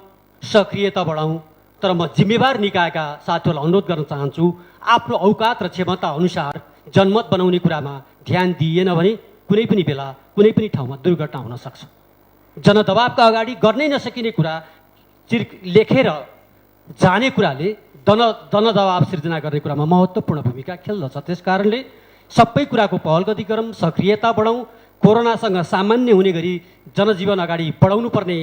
सक्रियता बढाउँ। तर म जिम्मेवार निकायका साथीहरूलाई अनुरोध गर्न चाहन्छु, आफ्नो औकात र क्षमता अनुसार जनमत बनाउने कुरामा ध्यान दिइएन भने कुनै पनि बेला कुनै पनि ठाउँमा दुर्घटना हुन सक्छ। जनदबावका अगाडि गर्नै नसकिने कुरा लेखेर जाने कुराले जनदबाव सिर्जना गर्ने कुरामा महत्त्वपूर्ण भूमिका खेल्दछ। त्यस कारणले सबै कुराको पहल गति गरौँ, सक्रियता बढाउँ, कोरोनासँग सामान्य हुने गरी जनजीवन अगाडि बढाउनु पर्ने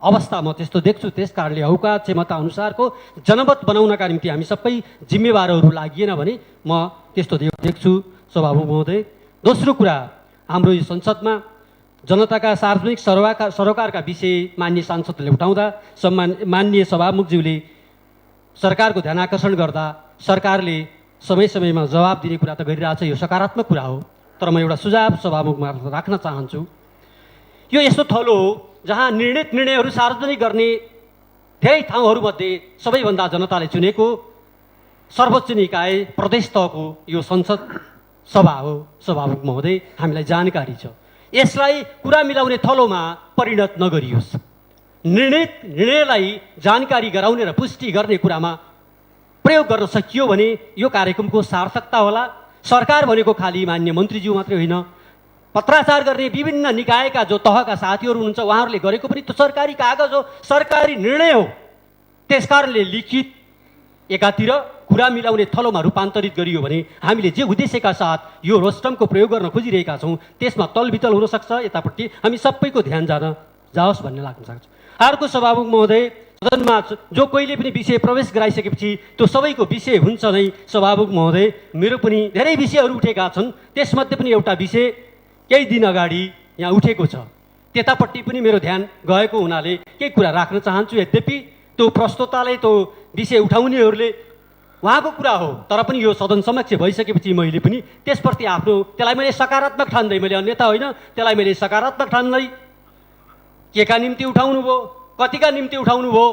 अवस्था म त्यस्तो देख्छु। त्यस कारणले औकात क्षमता अनुसारको जनमत बनाउनका निम्ति हामी सबै जिम्मेवारहरू लागिएन भने म त्यस्तो देख्छु सभामुख महोदय। दोस्रो कुरा, हाम्रो यो संसदमा जनताका सार्वजनिक सरोकारका विषय मान्य सांसदले उठाउँदा मान्य सभामुखज्यूले सरकारको ध्यान आकर्षण गर्दा सरकारले समय समयमा जवाब दिने कुरा त गरिरहेछ, यो सकारात्मक कुरा हो। तर म एउटा सुझाव सभामुखमा राख्न चाहन्छु। यो यस्तो थलो हो जहाँ निर्णयहरू सार्वजनिक गर्ने धेरै ठाउँहरूमध्ये सबैभन्दा जनताले चुनेको सर्वोच्च निकाय प्रदेश तहको यो संसद सभा हो। सभामुख महोदय, हामीलाई जानकारी छ, यसलाई कुरा मिलाउने थलोमा परिणत नगरियोस्। निर्णयलाई जानकारी गराउने र पुष्टि गर्ने कुरामा प्रयोग गर्न सकियो भने यो कार्यक्रमको सार्थकता होला। सरकार भनेको खालि मान्य मन्त्रीज्यू मात्रै होइन, पत्राचार गर्ने विभिन्न निकायका जो तहका साथीहरू हुनुहुन्छ उहाँहरूले गरेको पनि त्यो सरकारी कागज हो, सरकारी निर्णय हो। त्यसकारणले लिखित एकातिर कुरा मिलाउने थलोमा रूपान्तरित गरियो भने हामीले जे उद्देश्यका साथ यो रोस्टमको प्रयोग गर्न खोजिरहेका छौँ त्यसमा तलबितल हुनसक्छ। यतापट्टि हामी सबैको ध्यान जाओस् भन्ने लाग्न सक्छ। अर्को सभामुख महोदय, सदनमा जो कोहीले पनि विषय प्रवेश गराइसकेपछि त्यो सबैको विषय हुन्छ नै। सभामुख महोदय, मेरो पनि धेरै विषयहरू उठेका छन्, त्यसमध्ये पनि एउटा विषय केही दिन अगाडि यहाँ उठेको छ, त्यतापट्टि पनि मेरो ध्यान गएको हुनाले केही कुरा राख्न चाहन्छु। यद्यपि त्यो प्रस्तोताले त्यो विषय उठाउनेहरूले उहाँको कुरा हो, तर पनि यो सदन समक्ष भइसकेपछि मैले पनि त्यसप्रति त्यसलाई मैले सकारात्मक ठान्दै, मैले अन्यथा होइन, त्यसलाई मैले सकारात्मक ठान्दै केका निम्ति उठाउनु भयो, कतिका निम्ति उठाउनु भयो,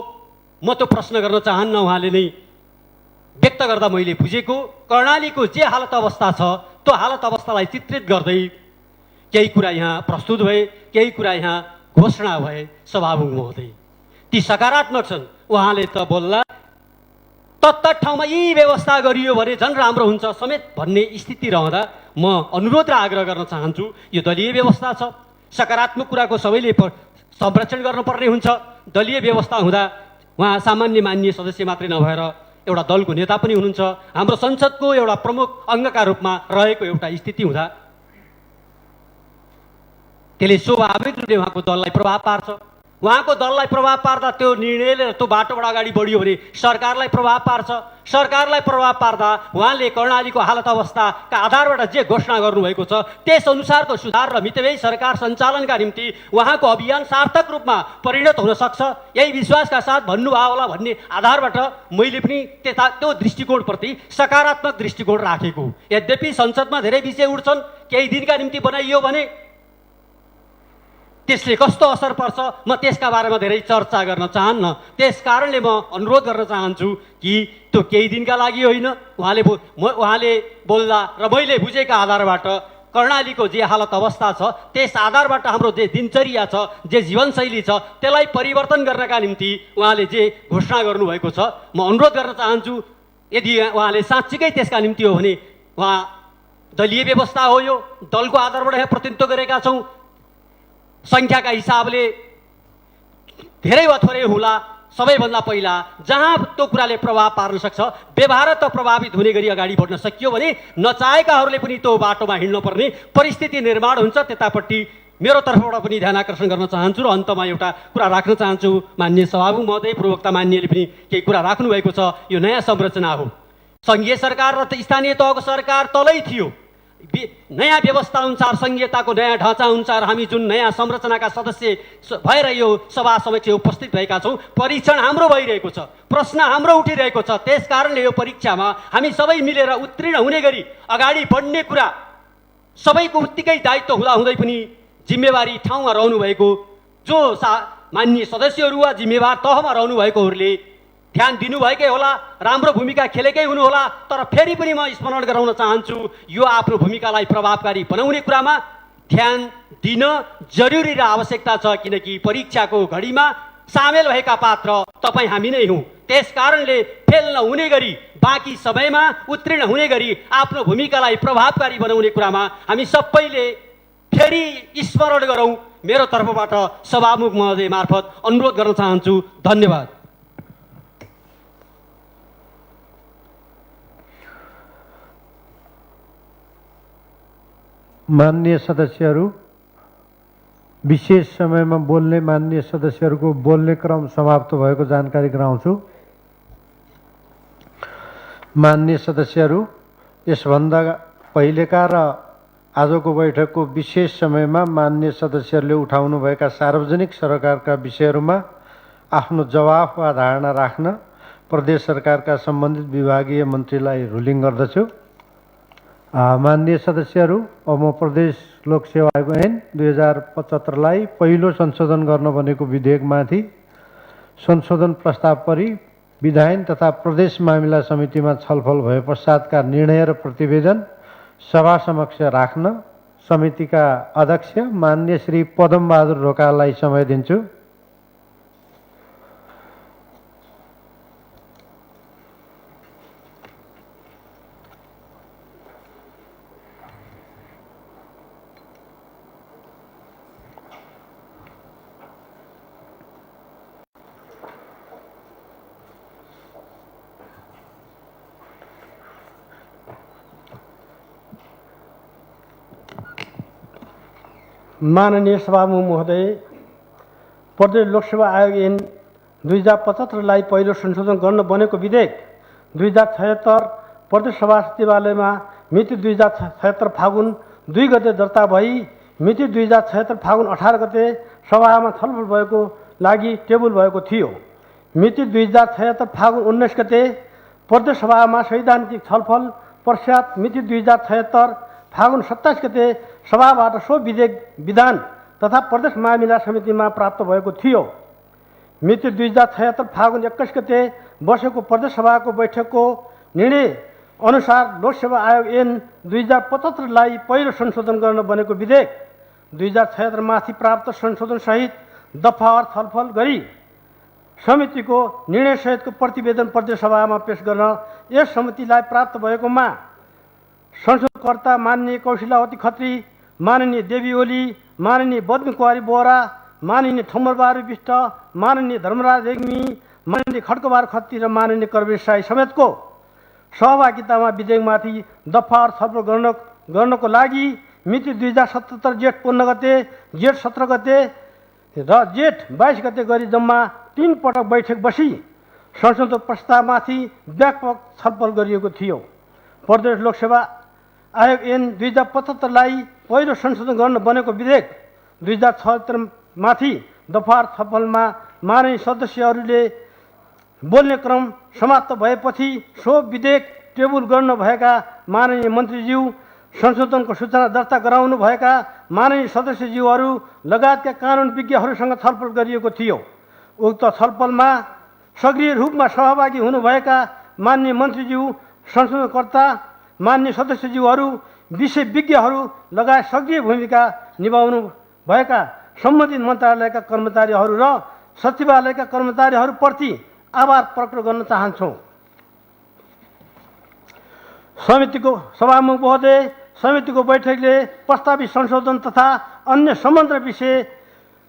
म त्यो प्रश्न गर्न चाहन्न। उहाँले नै व्यक्त गर्दा मैले बुझेको कर्णालीको जे हालत अवस्था छ त्यो हालत अवस्थालाई चित्रित गर्दै केही कुरा यहाँ प्रस्तुत भए, केही कुरा यहाँ घोषणा भए। सभामुख महोदय, ती सकारात्मक छन्। उहाँले त बोल्ला तत्त ठाउँमा यी व्यवस्था गरियो भने झन् राम्रो हुन्छ समेत भन्ने स्थिति रहँदा म अनुरोध र आग्रह गर्न चाहन्छु, यो दलीय व्यवस्था छ, सकारात्मक कुराको सबैले संरक्षण गर्नुपर्ने हुन्छ। दलीय व्यवस्था हुँदा उहाँ सामान्य मान्य सदस्य मात्रै नभएर एउटा दलको नेता पनि हुनुहुन्छ, हाम्रो संसदको एउटा प्रमुख अङ्गका रूपमा रहेको एउटा स्थिति हुँदा त्यसले स्वाभाविक रूपले उहाँको दललाई प्रभाव पार्छ। उहाँको दललाई प्रभाव पार्दा त्यो निर्णयले त्यो बाटोबाट अगाडि बढ्यो भने सरकारलाई प्रभाव पार्छ। सरकारलाई प्रभाव पार्दा उहाँले कर्णालीको हालत अवस्थाका आधारबाट जे घोषणा गर्नुभएको छ त्यस अनुसारको सुधार र मितव्ययी सरकार सञ्चालनका निम्ति उहाँको अभियान सार्थक रूपमा परिणत हुन सक्छ, यही विश्वासका साथ भन्नुभयो होला भन्ने आधारबाट मैले पनि त्यो दृष्टिकोणप्रति सकारात्मक दृष्टिकोण राखेको। यद्यपि संसदमा धेरै विषय उठ्छन्, केही दिनका निम्ति बनाइयो भने त्यसले कस्तो असर पर्छ म त्यसका बारेमा धेरै चर्चा गर्न चाहन्न। त्यस कारणले म अनुरोध गर्न चाहन्छु कि त्यो केही दिनका लागि होइन, उहाँले बोल्दा र मैले बुझेका आधारबाट कर्णालीको जे हालत अवस्था छ त्यस आधारबाट हाम्रो जे दिनचर्या छ, जे जीवनशैली छ त्यसलाई परिवर्तन गर्नका निम्ति उहाँले जे घोषणा गर्नुभएको छ म अनुरोध गर्न चाहन्छु। यदि उहाँले साँच्चीकै त्यसका निम्ति हो भने उहाँ दलीय व्यवस्था हो, यो दलको आधारबाट यहाँ प्रतिनिधित्व गरेका छौँ, सङ्ख्याका हिसाबले धेरै वा थोरै होला, सबैभन्दा पहिला जहाँ त्यो कुराले प्रभाव पार्न सक्छ, व्यवहार त प्रभावित हुने गरी अगाडि बढ्न सकियो भने नचाहेकाहरूले पनि त्यो बाटोमा हिँड्न पर्ने परिस्थिति निर्माण हुन्छ। त्यतापट्टि मेरो तर्फबाट पनि ध्यान आकर्षण गर्न चाहन्छु र अन्तमा एउटा कुरा राख्न चाहन्छु। माननीय सभामुख महोदय, प्रवक्ता मान्यले पनि केही कुरा राख्नुभएको छ। यो नयाँ संरचना हो। सङ्घीय सरकार र स्थानीय तहको सरकार तलै थियो। नयाँ व्यवस्था अनुसार, संघीयताको नयाँ ढाँचा अनुसार हामी जुन नयाँ संरचनाका सदस्य भएर यो सभा समक्ष उपस्थित भएका छौँ, परीक्षण हाम्रो भइरहेको छ, प्रश्न हाम्रो उठिरहेको छ। त्यस कारणले यो परीक्षामा हामी सबै मिलेर उत्तीर्ण हुने गरी अगाडि बढ्ने कुरा सबैको उत्तिकै दायित्व हुँदाहुँदै पनि जिम्मेवारी ठाउँमा रहनुभएको जो माननीय सदस्यहरू वा जिम्मेवार तहमा रहनुभएकोहरूले ध्यान दिनुभएकै होला, राम्रो भूमिका खेलेकै हुनुहोला। तर फेरि पनि म स्मरण गराउन चाहन्छु, यो आफ्नो भूमिकालाई प्रभावकारी बनाउने कुरामा ध्यान दिन जरुरी र आवश्यकता छ। किनकि परीक्षाको घडीमा सामेल भएका पात्र तपाईँ हामी नै हौँ। त्यस कारणले फेल नहुने गरी, बाँकी समयमा उत्तीर्ण हुने गरी आफ्नो भूमिकालाई प्रभावकारी बनाउने कुरामा हामी सबैले फेरि स्मरण गरौँ। मेरो तर्फबाट सभामुख महोदय मार्फत अनुरोध गर्न चाहन्छु। धन्यवाद। माननीय सदस्यहरू, विशेष समयमा बोल्ने माननीय सदस्यहरूको बोल्ने क्रम समाप्त भएको जानकारी गराउँछु। माननीय सदस्यहरू, यसभन्दा पहिलेका र आजको बैठकको विशेष समयमा माननीय सदस्यहरूले उठाउनुभएका सार्वजनिक सरकारका विषयहरूमा आफ्नो जवाफ वा धारणा राख्न प्रदेश सरकारका सम्बन्धित विभागीय मन्त्रीलाई रुलिङ गर्दछु। माननीय सदस्यहरू, अब म प्रदेश लोकसेवा आयोग ऐन 2075लाई पहिलो संशोधन गर्न बनेको विधेयकमाथि संशोधन प्रस्ताव परि विधायन तथा प्रदेश मामिला समितिमा छलफल भए पश्चातका निर्णय र प्रतिवेदन सभा समक्ष राख्न समितिका अध्यक्ष माननीय श्री पदमबहादुर ढोकालाई समय दिन्छु। माननीय सभामुख महोदय, प्रदेश लोकसेवा आयोग ऐन 2075लाई पहिलो संशोधन गर्न बनेको विधेयक 2076 प्रदेश सभा सचिवालयमा मिति 2076 फागुन 2 गते दर्ता भई मिति 2076 फागुन 18 गते सभामा छलफल भएको लागि टेबुल भएको थियो। मिति 2076 फागुन 19 गते प्रदेश सभामा सैद्धान्तिक छलफल पश्चात मिति 2076 फागुन 27 गते सभाबाट सो विधेयक विधान तथा प्रदेश मामिला समितिमा प्राप्त भएको थियो। मिति 2076 फागुन 21 गते बसेको प्रदेश सभाको बैठकको निर्णय अनुसार लोकसेवा आयोग ऐन 2075लाई पहिलो संशोधन गर्न बनेको विधेयक 2076 माथि प्राप्त संशोधन सहित दफावार छलफल गरी समितिको निर्णयसहितको प्रतिवेदन प्रदेश सभामा पेश गर्न यस समितिलाई प्राप्त भएकोमा संशोधनकर्ता माननीय कौशिलावती खत्री, माननीय देवी ओली, माननीय बद्मी कुमारी बोहरा, माननीय ठम्बरबहादुर विष्ट, माननीय धर्मराज रेग्मी, माननीय खड्कबहादुर खत्री र माननीय करवीर साई समेतको सहभागितामा विधेयकमाथि दफावार छलफल गर्नको लागि मिति 2077 जेठ 15 गते, जेठ 17 गते र जेठ 22 गते गरी जम्मा 3 पटक बैठक बसी संशोधन प्रस्तावमाथि व्यापक छलफल गरिएको थियो। प्रदेश लोकसेवा आयोग ऐन 2075लाई पहिलो संशोधन गर्न बनेको विधेयक 2076 माथि दफावार छलफलमा माननीय सदस्यहरूले बोल्ने क्रम समाप्त भएपछि सो विधेयक टेबुल गर्नुभएका माननीय मन्त्रीज्यू, संशोधनको सूचना दर्ता गराउनु भएका माननीय सदस्यज्यूहरू लगायतका कानुन विज्ञहरूसँग छलफल गरिएको थियो। उक्त छलफलमा सक्रिय रूपमा सहभागी हुनुभएका माननीय मन्त्रीज्यू, संशोधनकर्ता, माननीय सदस्यज्यूहरू, विषय विज्ञहरू लगायत सक्रिय भूमिका निभाउनु भएका सम्बन्धित मन्त्रालयका कर्मचारीहरू र सचिवालयका कर्मचारीहरूप्रति आभार प्रकट गर्न चाहन्छौँ। समितिको सभामुख महोदय, समितिको बैठकले प्रस्तावित संशोधन तथा अन्य सम्बन्धित विषय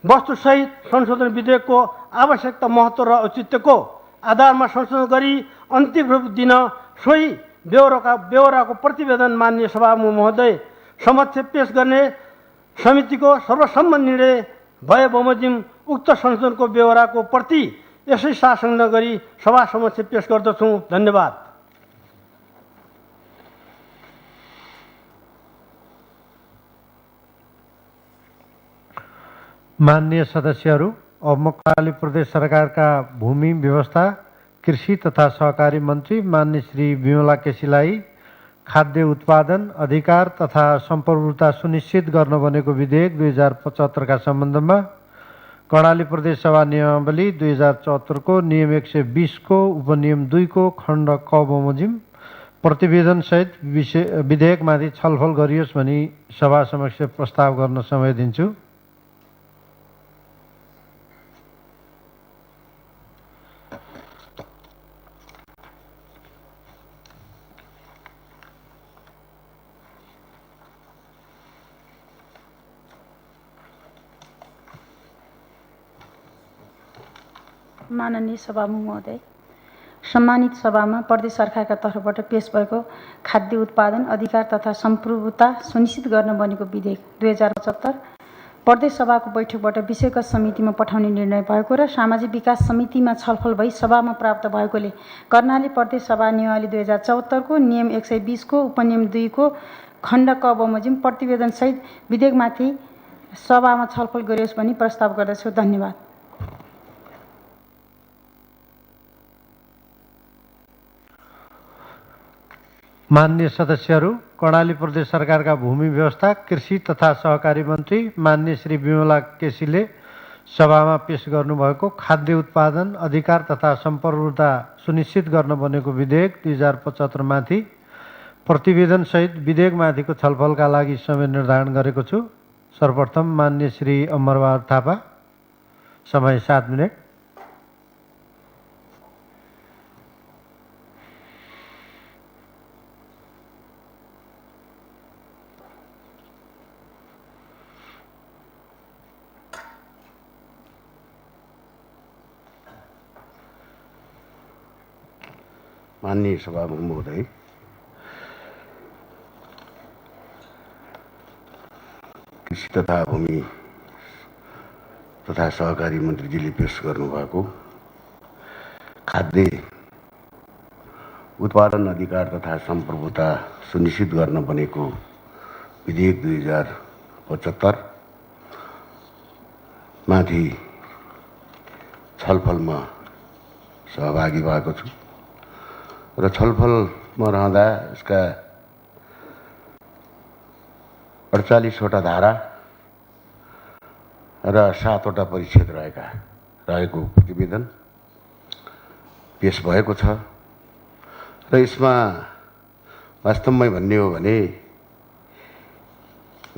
वस्तुसहित संशोधन विधेयकको आवश्यकता, महत्त्व र औचित्यको आधारमा संशोधन गरी अन्तिम रूप दिन सोही बेहोराको प्रतिवेदन माननीय सभामुख महोदय समक्ष पेश गर्ने समितिको सर्वसम्मत निर्णय भए बमोजिम उक्त संशोधनको बेहोराको प्रति यसै साथ संग्रह गरी सभा समक्ष पेश गर्दछु। धन्यवाद। माननीय सदस्यहरू, अब म कर्णाली प्रदेश सरकारका भूमि व्यवस्था, कृषि तथा सहकारी मन्त्री माननीय श्री विमला केसीलाई खाद्य उत्पादन अधिकार तथा सम्प्रभुता सुनिश्चित गर्न बनेको विधेयक 2075 का सम्बन्धमा कर्णाली प्रदेश सभा नियमावली 2074 को नियम 120 को उपनियम 2 को खण्ड क बमोजिम प्रतिवेदन सहित विधेयकमाथि छलफल गरियोस् भनी सभा समक्ष प्रस्ताव गर्न समय दिन्छु। माननीय सभामुख महोदय, सम्मानित सभामा प्रदेश सरकारका तर्फबाट पेश भएको खाद्य उत्पादन अधिकार तथा सम्प्रभुता सुनिश्चित गर्न बनेको विधेयक 2075 प्रदेश सभाको बैठकबाट विषयगत समितिमा पठाउने निर्णय भएको र सामाजिक विकास समितिमा छलफल भई सभामा प्राप्त भएकोले कर्णाली प्रदेश सभा नियमावली 2074 को नियम 120 को उपनियम 2 को खण्ड क बमोजिम प्रतिवेदन सहित विधेयकमाथि सभामा छलफल गरियोस् भनी प्रस्ताव गर्दछु। धन्यवाद। माननीय सदस्यहरू, कर्णाली प्रदेश सरकारका भूमि व्यवस्था, कृषि तथा सहकारी मन्त्री माननीय श्री विमला केसीले सभामा पेश गर्नुभएको खाद्य उत्पादन अधिकार तथा सम्प्रभुता सुनिश्चित गर्न बनेको विधेयक 2075 माथि प्रतिवेदन सहित विधेयकमाथिको छलफलका लागि समय निर्धारण गरेको छु। सर्वप्रथम माननीय श्री अमरबहादुर थापा, समय 7 मिनट। माननीय सभामुख महोदय, कृषि तथा भूमि तथा सहकारी मन्त्रीजीले पेश गर्नुभएको खाद्य उत्पादन अधिकार तथा सम्प्रभुता सुनिश्चित गर्न बनेको विधेयक 2075 माथि छलफलमा सहभागी भएको छु र छलफलमा रहँदा यसका 48वटा धारा र 7वटा परिच्छेद रहेको प्रतिवेदन पेश भएको छ र यसमा वास्तवमै भन्ने हो भने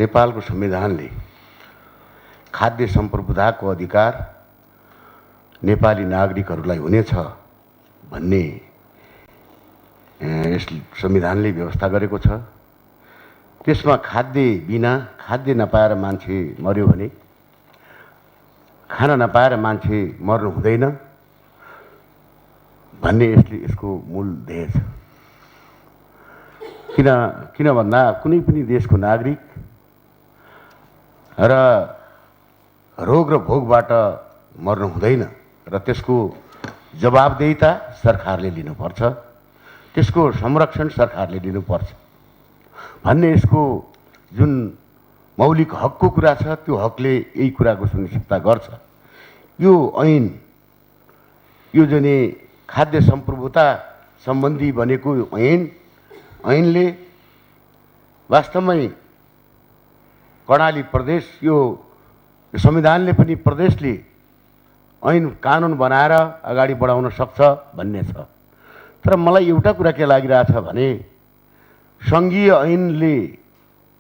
नेपालको संविधानले खाद्य सम्प्रभुताको अधिकार नेपाली नागरिकहरूलाई हुनेछ भन्ने यस संविधानले व्यवस्था गरेको छ। त्यसमा खाद्य नपाएर मान्छे मर्यो भने, खाना नपाएर मान्छे मर्नु हुँदैन भन्ने यसको मूल ध्येय छ। किन भन्दा कुनै पनि देशको नागरिक र रोग र भोगबाट मर्नु हुँदैन र त्यसको जवाबदेहिता सरकारले लिनुपर्छ, त्यसको संरक्षण सरकारले लिनुपर्छ भन्ने यसको जुन मौलिक हकको कुरा छ, त्यो हकले यही कुराको सुनिश्चितता गर्छ। यो ऐन, यो जुन खाद्य सम्प्रभुता सम्बन्धी बनेको ऐनले वास्तवमै कर्णाली प्रदेश, यो संविधानले पनि प्रदेशले ऐन कानुन बनाएर अगाडि बढाउन सक्छ भन्ने छ। तर मलाई एउटा कुरा के लागिरहेछ भने सङ्घीय ऐनले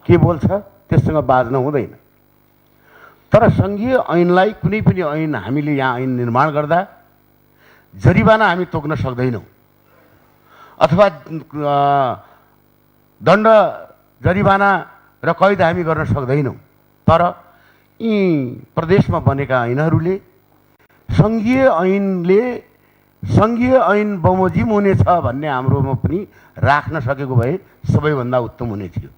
के बोल्छ त्यससँग बाज्न हुँदैन। तर सङ्घीय ऐनलाई, कुनै पनि ऐन हामीले यहाँ ऐन निर्माण गर्दा जरिवाना हामी तोक्न सक्दैनौँ अथवा दण्ड, जरिवाना र कैद हामी गर्न सक्दैनौँ। तर यी प्रदेशमा बनेका ऐनहरूले सङ्घीय ऐन बमोजिम हुनेछ भन्ने हाम्रोमा पनि राख्न सकेको भए सबैभन्दा उत्तम हुने थियो।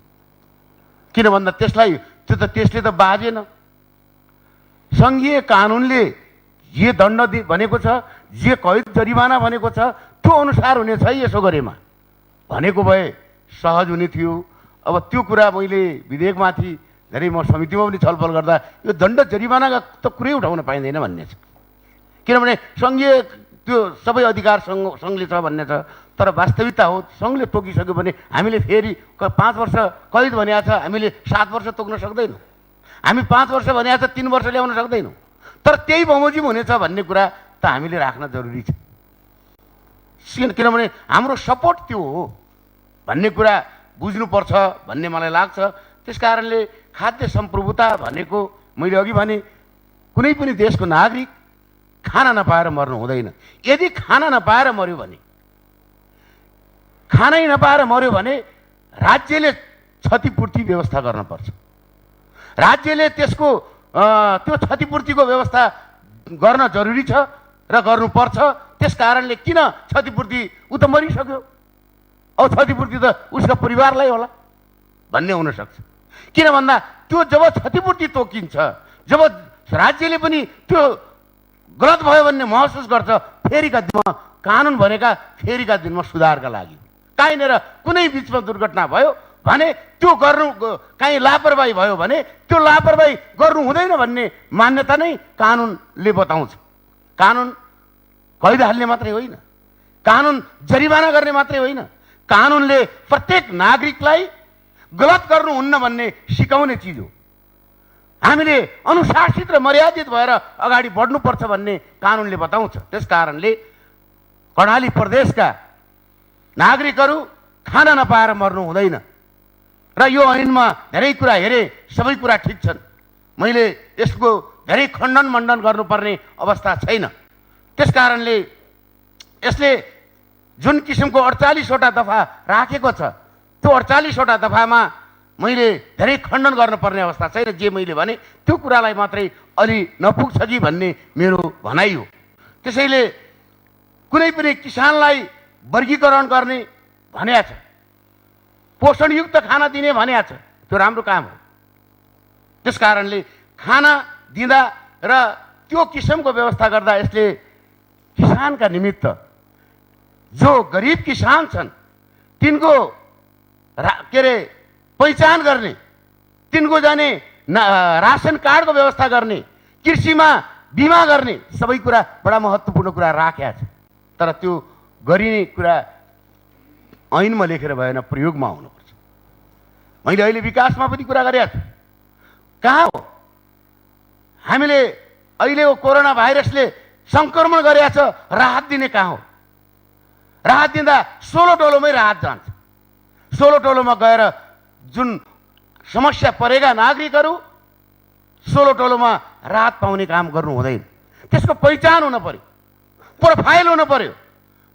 किन भन्दा त्यसले त बाजेन। सङ्घीय कानुनले जे दण्ड भनेको छ, जे कैद जरिमाना भनेको छ, त्यो अनुसार हुनेछ है यसो गरेमा भनेको भए सहज हुने थियो। अब त्यो कुरा मैले विधेयकमाथि धेरै म समितिमा पनि छलफल गर्दा यो दण्ड जरिमानाका त कुरै उठाउन पाइँदैन भन्ने छ। किनभने सङ्घीय त्यो सबै अधिकार सङ्घले छ भन्ने छ, तर वास्तविकता हो सङ्घले तोकिसक्यो भने हामीले फेरि 5 वर्ष कैद भनेको छ, हामीले 7 वर्ष तोक्न सक्दैनौँ। हामी 5 वर्ष भनेको छ 3 वर्ष ल्याउन सक्दैनौँ। तर त्यही बमोजिम हुनेछ भन्ने कुरा त हामीले राख्न जरुरी छ। किनभने हाम्रो सपोर्ट त्यो हो भन्ने कुरा बुझ्नुपर्छ भन्ने मलाई लाग्छ। त्यस कारणले खाद्य सम्प्रभुता भनेको मैले अघि भने कुनै पनि देशको नागरिक खाना नपाएर मर्नु हुँदैन। यदि खाना नपाएर मर्यो भने राज्यले क्षतिपूर्ति व्यवस्था गर्नुपर्छ। राज्यले त्यसको त्यो क्षतिपूर्तिको व्यवस्था गर्न जरुरी छ र गर्नुपर्छ। त्यस कारणले किन क्षतिपूर्ति ऊ त मरिसक्यो, अब क्षतिपूर्ति त उसको परिवारलाई होला भन्ने हुनसक्छ। किन भन्दा त्यो जब क्षतिपूर्ति तोकिन्छ, जब राज्यले पनि त्यो गलत भयो भन्ने महसुस गर्छ, फेरिका दिनमा कानुन भनेका फेरिका दिनमा सुधारका लागि कहीँनिर कुनै बिचमा दुर्घटना भयो भने त्यो गर्नु कहीँ लापरवाही भयो भने त्यो लापरवाही गर्नु हुँदैन भन्ने मान्यता नै कानुनले बताउँछ। कानुन कैद हाल्ने मात्रै होइन, कानुन जरिमाना गर्ने मात्रै होइन, कानुनले प्रत्येक नागरिकलाई गलत गर्नुहुन्न भन्ने सिकाउने चिज हो। हामीले अनुशासित र मर्यादित भएर अगाडि बढ्नुपर्छ भन्ने कानुनले बताउँछ। त्यस कारणले कर्णाली प्रदेशका नागरिकहरू खाना नपाएर मर्नु हुँदैन र यो ऐनमा धेरै कुरा हेरे, सबै कुरा ठिक छन्। मैले यसको धेरै खण्डन मण्डन गर्नुपर्ने अवस्था छैन। त्यस कारणले यसले जुन किसिमको 48 वटा दफा राखेको छ, त्यो 48 वटा दफामा मैले धेरै खण्डन गर्नुपर्ने अवस्था छैन। जे मैले भने त्यो कुरालाई मात्रै अलि नपुग्छ कि भन्ने मेरो भनाइ हो। त्यसैले कुनै पनि किसानलाई वर्गीकरण गर्ने भनेको छ, पोषणयुक्त खाना दिने भनेको छ, त्यो राम्रो काम हो। त्यस कारणले खाना दिँदा र त्यो किसिमको व्यवस्था गर्दा यसले किसानका निमित्त जो गरिब किसान छन् तिनको पहिचान गर्ने, तिनको जाने रासन कार्डको व्यवस्था गर्ने, कृषिमा बिमा गर्ने, सबै कुरा बडा महत्त्वपूर्ण कुरा राखेका छ। तर त्यो गरिने कुरा ऐनमा लेखेर भएन, प्रयोगमा हुनुपर्छ। मैले अहिले विकासमा पनि कुरा गरेको छु। कहाँ हो हामीले अहिले कोरोना भाइरसले सङ्क्रमण गरेको छ, राहत दिने कहाँ हो? राहत दिँदा 16 टोलोमै राहत जान्छ। 16 टोलोमा गएर जुन समस्या परेका नागरिकहरू 16 टोलोमा राहत पाउने काम गर्नु हुँदैन। त्यसको पहिचान हुन पर्यो, प्रोफाइल हुन पर्यो।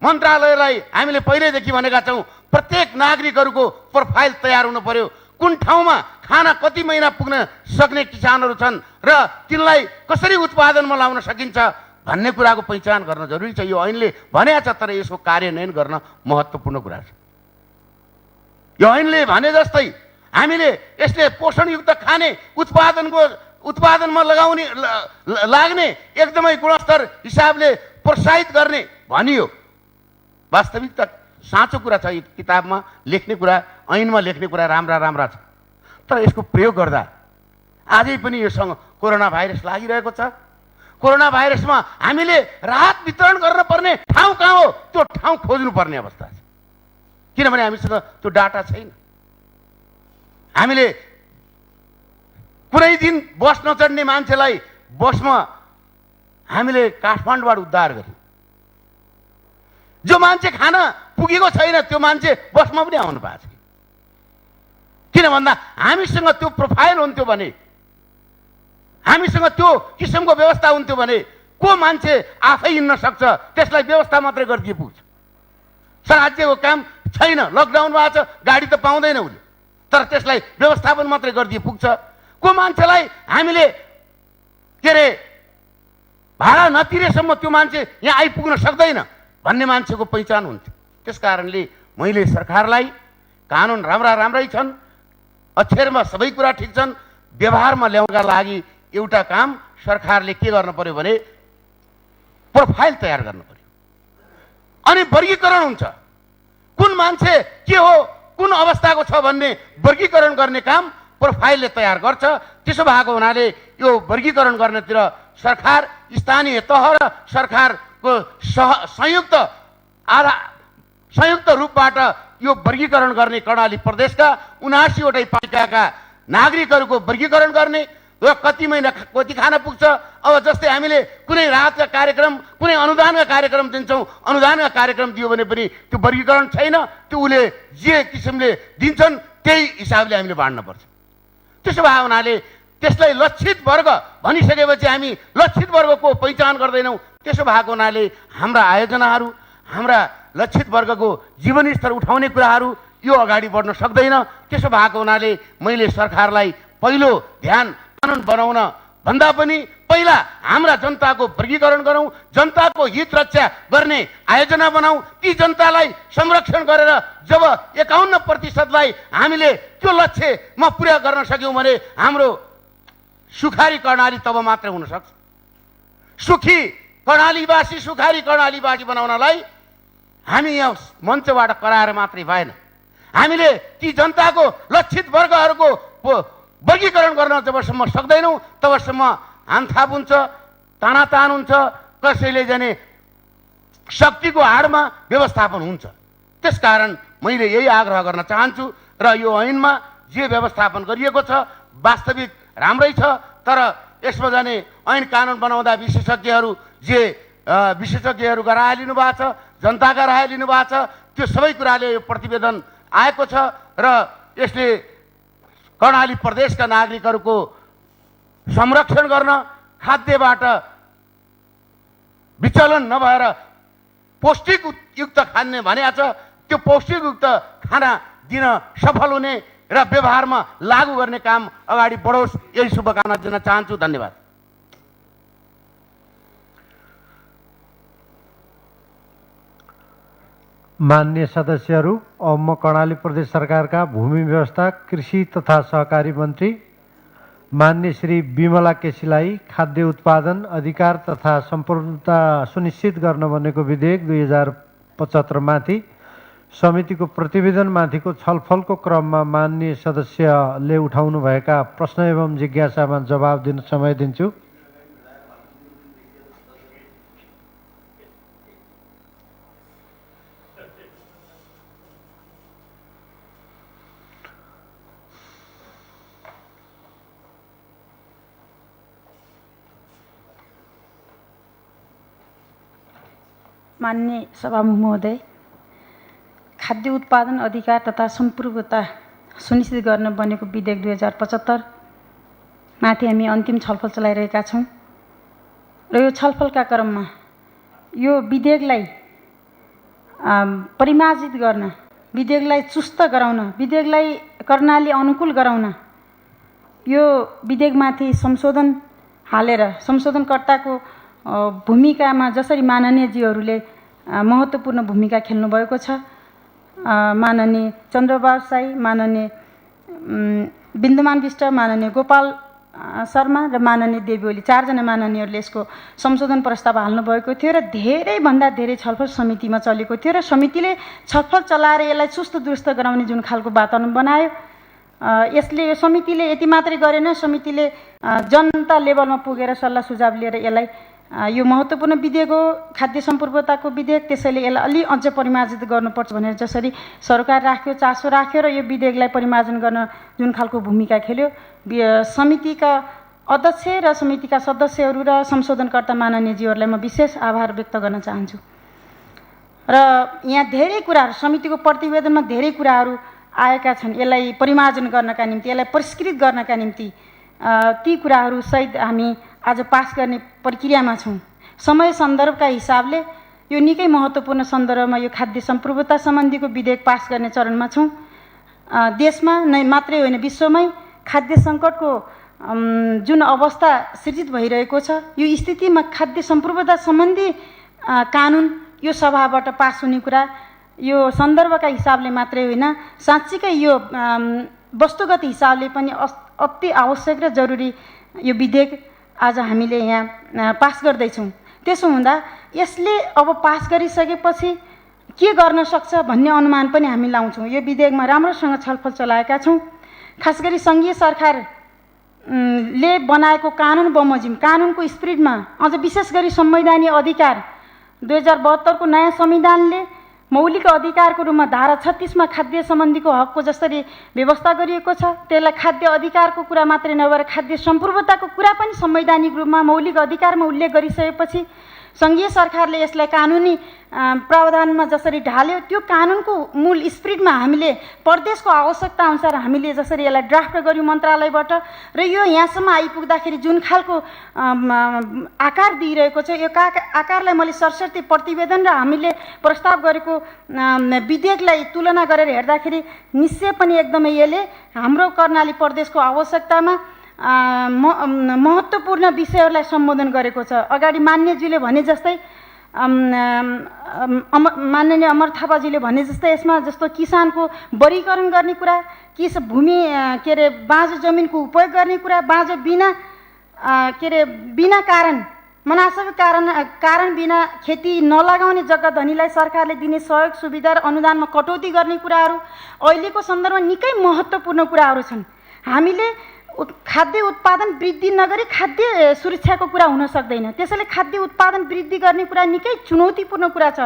मन्त्रालयलाई हामीले पहिल्यैदेखि भनेका छौँ, प्रत्येक नागरिकहरूको प्रोफाइल तयार हुन पर्यो। कुन ठाउँमा खाना कति महिना पुग्न सक्ने किसानहरू छन् र तिनलाई कसरी उत्पादनमा लाउन सकिन्छ भन्ने कुराको पहिचान गर्न जरुरी छ। यो ऐनले भनेको छ, तर यसको कार्यान्वयन गर्न महत्त्वपूर्ण कुरा छ। यो ऐनले भने जस्तै हामीले यसले पोषणयुक्त खाने उत्पादनमा लाग्ने एकदमै गुणस्तर हिसाबले प्रोत्साहित गर्ने भनियो। वास्तविकता साँचो कुरा छ। यो किताबमा लेख्ने कुरा, ऐनमा लेख्ने कुरा राम्रा छ, तर यसको प्रयोग गर्दा आजै पनि योसँग कोरोना भाइरस लागिरहेको छ। कोरोना भाइरसमा हामीले राहत वितरण गर्न पर्ने ठाउँ कहाँ हो, त्यो ठाउँ खोज्नुपर्ने अवस्था छ। किनभने हामीसँग त्यो डाटा छैन। हामीले कुनै दिन बस नचढ्ने मान्छेलाई बसमा हामीले काठमाडौँबाट उद्धार गर्यौँ। जो मान्छे खाना पुगेको छैन त्यो मान्छे बसमा पनि आउनु पाएको छ। किन भन्दा हामीसँग त्यो प्रोफाइल हुन्थ्यो भने, हामीसँग त्यो किसिमको व्यवस्था हुन्थ्यो भने को मान्छे आफै हिँड्न सक्छ, त्यसलाई व्यवस्था मात्रै गरिदिए पुग्छ। राज्यको काम छैन, लकडाउन भएको छ, गाडी त पाउँदैन उसले, तर त्यसलाई व्यवस्थापन मात्रै गरिदिए पुग्छ। को मान्छेलाई हामीले के अरे भाडा नतिरेसम्म त्यो मान्छे यहाँ आइपुग्न सक्दैन भन्ने मान्छेको पहिचान हुन्थ्यो। त्यस कारणले मैले सरकारलाई कानुन राम्रै छन्, अक्षरमा सबै कुरा ठिक छन्, व्यवहारमा ल्याउनका लागि एउटा काम सरकारले के गर्नु पर्यो भने प्रोफाइल तयार गर्नु पर्यो अनि वर्गीकरण हुन्छ। कुन मान्छे के हो, कुन अवस्थाको छ भन्ने वर्गीकरण गर्ने काम प्रोफाइलले तयार गर्छ। त्यसो भएको हुनाले यो वर्गीकरण गर्नेतिर सरकार, स्थानीय तह र सरकारको संयुक्त रूपबाट यो वर्गीकरण गर्ने कर्णाली प्रदेशका 79वटै पालिकाका नागरिकहरूको वर्गीकरण गर्ने र कति महिना कति खान पुग्छ। अब जस्तै हामीले कुनै राहतका कार्यक्रम, कुनै अनुदानका कार्यक्रम दिन्छौँ, अनुदानका कार्यक्रम दियो भने पनि त्यो वर्गीकरण छैन, त्यो उसले जे किसिमले दिन्छन् त्यही हिसाबले हामीले बाँड्नुपर्छ। त्यसो भए हुनाले त्यसलाई लक्षित वर्ग भनिसकेपछि हामी लक्षित वर्गको पहिचान गर्दैनौँ। त्यसो भएको हुनाले हाम्रा आयोजनाहरू, हाम्रा लक्षित वर्गको जीवनस्तर उठाउने कुराहरू यो अगाडि बढ्न सक्दैन। त्यसो भएको हुनाले मैले सरकारलाई पहिलो ध्यान कानुन बनाउन भन्दा पनि पहिला हाम्रा जनताको वर्गीकरण गरौँ, जनताको हित रक्षा गर्ने आयोजना बनाऊ, ती जनतालाई संरक्षण गरेर जब 51% हामीले त्यो लक्ष्यमा पुरा गर्न सक्यौँ भने हाम्रो सुखारी कर्णाली तब मात्र हुन सक्छ। सुखी कर्णालीवासी, सुखारी कर्णालीवासी बनाउनलाई हामी यहाँ मञ्चबाट कराएर मात्रै भएन, हामीले ती जनताको लक्षित वर्गहरूको वर्गीकरण गर्न जबसम्म सक्दैनौँ तबसम्म हानथाप हुन्छ, तानातान हुन्छ, कसैले जाने शक्तिको आडमा व्यवस्थापन हुन्छ। त्यसकारण मैले यही आग्रह गर्न चाहन्छु र यो ऐनमा जे व्यवस्थापन गरिएको छ वास्तविक राम्रै छ, तर यसमा जाने ऐन कानुन बनाउँदा विशेषज्ञहरूका राय लिनुभएको छ, जनताका राय लिनुभएको छ, त्यो सबै कुराले यो प्रतिवेदन आएको छ र यसले कर्णाली प्रदेशका नागरिकहरूको संरक्षण गर्न, खाद्यबाट विचलन नभएर पौष्टिक युक्त खाने भनेको छ, त्यो पौष्टिक युक्त खाना दिन सफल हुने र व्यवहारमा लागू गर्ने काम अगाडि बढोस्, यही शुभकामना दिन चाहन्छु। धन्यवाद। माननीय सदस्यहरू, अब म कर्णाली प्रदेश सरकारका भूमि व्यवस्था, कृषि तथा सहकारी मन्त्री माननीय श्री विमला केसीलाई खाद्य उत्पादन अधिकार तथा सम्पूर्णता सुनिश्चित गर्न बनेको विधेयक 2075 माथि समितिको प्रतिवेदनमाथिको छलफलको क्रममा माननीय सदस्यले उठाउनुभएका प्रश्न एवं जिज्ञासामा जवाब दिन समय दिन्छु। माननीय सभामुख महोदय, खाद्य उत्पादन अधिकार तथा सम्पूर्णता सुनिश्चित गर्न बनेको विधेयक 2075 माथि हामी अन्तिम छलफल चलाइरहेका छौँ र यो छलफलका क्रममा यो विधेयकलाई परिमार्जित गर्न, विधेयकलाई चुस्त गराउन, विधेयकलाई कर्णाली अनुकूल गराउन यो विधेयकमाथि संशोधन हालेर संशोधनकर्ताको भूमिकामा जसरी माननीयजीहरूले महत्त्वपूर्ण भूमिका खेल्नुभएको छ, माननीय चन्द्रबहादुर साई, माननीय बिन्दुमान विष्ट, माननीय गोपाल शर्मा र माननीय देवी ओली, 4 जना माननीयहरूले यसको संशोधन प्रस्ताव हाल्नुभएको थियो र धेरैभन्दा धेरै छलफल समितिमा चलेको थियो र समितिले छलफल चलाएर यसलाई चुस्त दुरुस्त गराउने जुन खालको वातावरण बनायो, यसले यो समितिले यति मात्रै गरेन, समितिले जनता लेभलमा पुगेर सल्लाह सुझाव लिएर यसलाई यो महत्त्वपूर्ण विधेयक हो, खाद्य सम्पूर्णताको विधेयक, त्यसैले यसलाई अलि अझ परिमार्जित गर्नुपर्छ भनेर जसरी सरकार राख्यो, चासो राख्यो र यो विधेयकलाई परिमार्जन गर्न जुन खालको भूमिका खेल्यो, समितिका अध्यक्ष र समितिका सदस्यहरू र संशोधनकर्ता माननीयजीहरूलाई म विशेष आभार व्यक्त गर्न चाहन्छु। र यहाँ धेरै कुराहरू, समितिको प्रतिवेदनमा धेरै कुराहरू आएका छन्, यसलाई परिमार्जन गर्नका निम्ति, यसलाई परिष्कृत गर्नका निम्ति ती कुराहरू सहित हामी आज पास गर्ने प्रक्रियामा छौँ। समय सन्दर्भका हिसाबले यो निकै महत्त्वपूर्ण सन्दर्भमा यो खाद्य सम्पूर्णता सम्बन्धीको विधेयक पास गर्ने चरणमा छौँ। देशमा नै मात्रै होइन विश्वमै खाद्य सङ्कटको जुन अवस्था सृजित भइरहेको छ यो स्थितिमा खाद्य सम्प्रभुता सम्बन्धी कानुन यो सभाबाट पास हुने कुरा यो सन्दर्भका हिसाबले मात्रै होइन साँच्चीकै यो वस्तुगत हिसाबले पनि अति आवश्यक र जरुरी यो विधेयक आज हामीले यहाँ पास गर्दैछौँ। त्यसो हुँदा यसले अब पास गरिसकेपछि के गर्न सक्छ भन्ने अनुमान पनि हामी लाउँछौँ। यो विधेयकमा राम्रोसँग छलफल चलाएका छौँ। खास गरी सङ्घीय सरकार ले बनाएको कानुन बमोजिम कानुनको स्पिरिटमा अझ विशेष गरी संवैधानिक अधिकार 2072 को नयाँ संविधानले मौलिक अधिकारको रूपमा धारा 36 मा खाद्य सम्बन्धीको हकको जसरी व्यवस्था गरिएको छ त्यसलाई खाद्य अधिकारको कुरा मात्रै नभएर खाद्य सम्प्रभुताको कुरा पनि संवैधानिक रूपमा मौलिक अधिकारमा उल्लेख गरिसकेपछि सङ्घीय सरकारले यसलाई कानुनी प्रावधानमा जसरी ढाल्यो त्यो कानुनको मूल स्पिरिटमा हामीले प्रदेशको आवश्यकता अनुसार हामीले जसरी यसलाई ड्राफ्ट गर्यौँ मन्त्रालयबाट र यो यहाँसम्म आइपुग्दाखेरि जुन खालको आकार दिइरहेको छ यो आकारलाई मैले सरस्वती प्रतिवेदन र हामीले प्रस्ताव गरेको विधेयकलाई तुलना गरेर हेर्दाखेरि निश्चय पनि एकदमै यसले हाम्रो कर्णाली प्रदेशको आवश्यकतामा महत्त्वपूर्ण विषयहरूलाई सम्बोधन गरेको छ। अगाडि मान्यज्यूले भने जस्तै माननीय अमर थापाजीले भने जस्तै यसमा जस्तो किसानको वर्गीकरण गर्ने कुरा भूमि के अरे बाँझो जमिनको उपयोग गर्ने कुरा बाँझो बिना के अरे बिना कारण मनासब कारण बिना खेती नलगाउने जग्गा धनीलाई सरकारले दिने सहयोग सुविधा र अनुदानमा कटौती गर्ने कुराहरू अहिलेको सन्दर्भमा निकै महत्त्वपूर्ण कुराहरू छन्। हामीले खाद्य उत्पादन वृद्धि नगरी खाद्य सुरक्षाको कुरा हुन सक्दैन। त्यसैले खाद्य उत्पादन वृद्धि गर्ने कुरा निकै चुनौतीपूर्ण कुरा छ।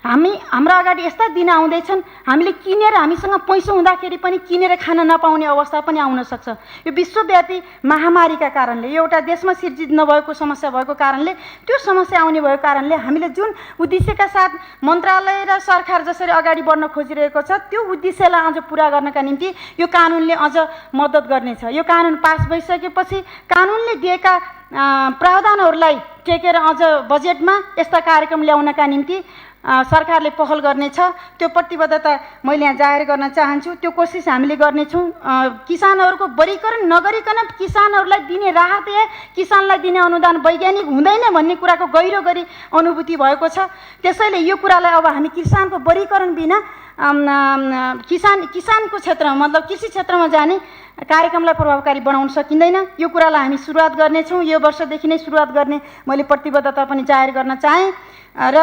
हाम्रो अगाडि यस्ता दिन आउँदैछन् हामीले किनेर हामीसँग पैसा हुँदाखेरि पनि किनेर खान नपाउने अवस्था पनि आउन सक्छ। यो विश्वव्यापी महामारीका कारणले यो एउटा देशमा सिर्जित नभएको समस्या भएको कारणले त्यो समस्या आउने भएको कारणले हामीले जुन उद्देश्यका साथ मन्त्रालय र सरकार जसरी अगाडि बढ्न खोजिरहेको छ त्यो उद्देश्यलाई अझ पुरा गर्नका निम्ति यो कानुनले अझ मद्दत गर्नेछ। यो कानुन पास भइसकेपछि कानुनले दिएका प्रावधानहरूलाई टेकेर अझ बजेटमा यस्ता कार्यक्रम ल्याउनका निम्ति सरकारले पहल गर्नेछ। त्यो प्रतिबद्धता मैले यहाँ जाहेर गर्न चाहन्छु। त्यो कोसिस हामीले गर्नेछौँ। किसानहरूको वर्गीकरण नगरिकन किसानहरूलाई दिने राहत या किसानलाई दिने अनुदान वैज्ञानिक हुँदैन भन्ने कुराको गहिरो गरी अनुभूति भएको छ। त्यसैले यो कुरालाई अब हामी किसानको वर्गीकरण बिना किसानको क्षेत्रमा मतलब कृषि क्षेत्रमा जाने कार्यक्रमलाई प्रभावकारी बनाउन सकिँदैन। यो कुरालाई हामी सुरुवात गर्नेछौँ। यो वर्षदेखि नै सुरुवात गर्ने मैले प्रतिबद्धता पनि जाहेर गर्न चाहेँ र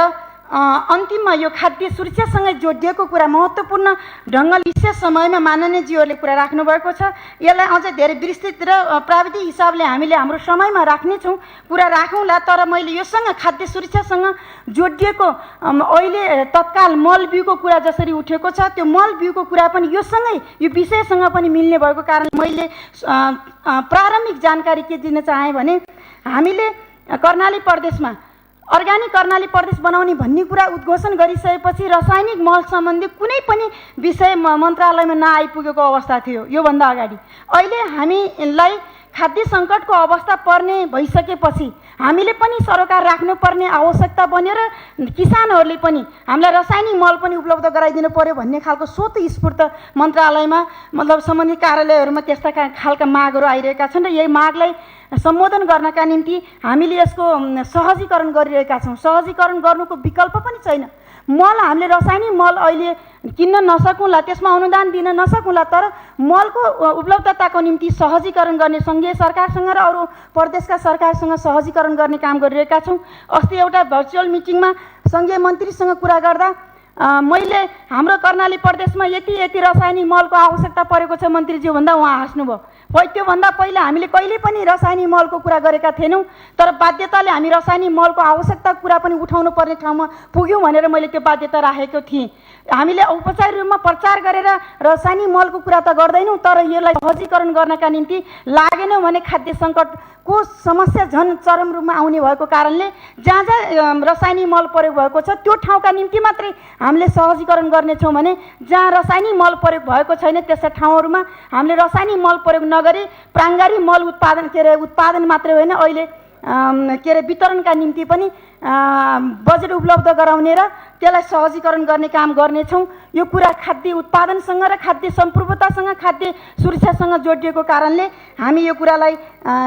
अन्तिममा यो खाद्य सुरक्षासँगै जोडिएको कुरा महत्त्वपूर्ण ढङ्गले विशेष समयमा माननीयज्यूहरूले कुरा राख्नुभएको छ। यसलाई अझै धेरै विस्तृत र प्राविधिक हिसाबले हामीले हाम्रो समयमा राख्नेछौँ कुरा राखौँला। तर मैले योसँग खाद्य सुरक्षासँग जोडिएको अहिले तत्काल मल बिउको कुरा जसरी उठेको छ त्यो मल बिउको कुरा पनि योसँगै यो विषयसँग पनि मिल्ने भएको कारण मैले प्रारम्भिक जानकारी के दिन चाहेँ भने हामीले कर्णाली प्रदेशमा अर्ग्यानिक कर्णाली प्रदेश बनाउने भन्ने कुरा उद्घोषण गरिसकेपछि रासायनिक मल सम्बन्धी कुनै पनि विषय मन्त्रालयमा नआइपुगेको अवस्था थियो योभन्दा अगाडि। अहिले हामीलाई खाद्य सङ्कटको अवस्था पर्ने भइसकेपछि हामीले पनि सरकार राख्नुपर्ने आवश्यकता बन्यो र किसानहरूले पनि हामीलाई रासायनिक मल पनि उपलब्ध गराइदिनु पर्यो भन्ने खालको स्वतस्फूर्त मन्त्रालयमा मतलब सम्बन्धित कार्यालयहरूमा त्यस्ता खालका मागहरू आइरहेका छन् र यही मागलाई सम्बोधन गर्नका निम्ति हामीले यसको सहजीकरण गरिरहेका छौँ। सहजीकरण गर्नुको विकल्प पनि छैन। मल हामीले रासायनिक मल अहिले किन्न नसकौँला त्यसमा अनुदान दिन नसकौँला तर मलको उपलब्धताको निम्ति सहजीकरण गर्ने सङ्घीय सरकारसँग र अरू प्रदेशका सरकारसँग सहजीकरण गर्ने काम गरिरहेका छौँ। अस्ति एउटा भर्चुअल मिटिङमा सङ्घीय मन्त्रीसँग कुरा गर्दा मैले हाम्रो कर्णाली प्रदेशमा यति रासायनिक मलको आवश्यकता परेको छ मन्त्रीज्यू भन्दा उहाँ हाँस्नुभयो। त्योभन्दा पहिला हामीले कहिले पनि रासायनिक मलको कुरा गरेका थिएनौँ तर बाध्यताले हामी रासायनिक मलको आवश्यकता कुरा पनि उठाउनु पर्ने ठाउँमा पुग्यौँ भनेर मैले त्यो बाध्यता राखेको थिएँ। हामीले औपचारिक रूपमा प्रचार गरेर रासायनिक मलको कुरा त गर्दैनौँ तर यसलाई सहजीकरण गर्नका निम्ति लागेनौँ भने खाद्य सङ्कटको समस्या झन् चरम रूपमा आउने भएको कारणले जहाँ जहाँ रासायनिक मल प्रयोग भएको छ त्यो ठाउँका निम्ति मात्रै हामीले सहजीकरण गर्नेछौँ भने जहाँ रासायनिक मल प्रयोग भएको छैन त्यस्ता ठाउँहरूमा हामीले रासायनिक मल प्रयोग नगरी प्राङ्गारिक मल उत्पादन उत्पादन मात्रै होइन अहिले के अरे वितरणका निम्ति पनि बजेट उपलब्ध गराउने र त्यसलाई सहजीकरण गर्ने काम गर्नेछौँ। यो कुरा खाद्य उत्पादनसँग र खाद्य सम्प्रभुतासँग खाद्य सुरक्षासँग जोडिएको कारणले हामी यो कुरालाई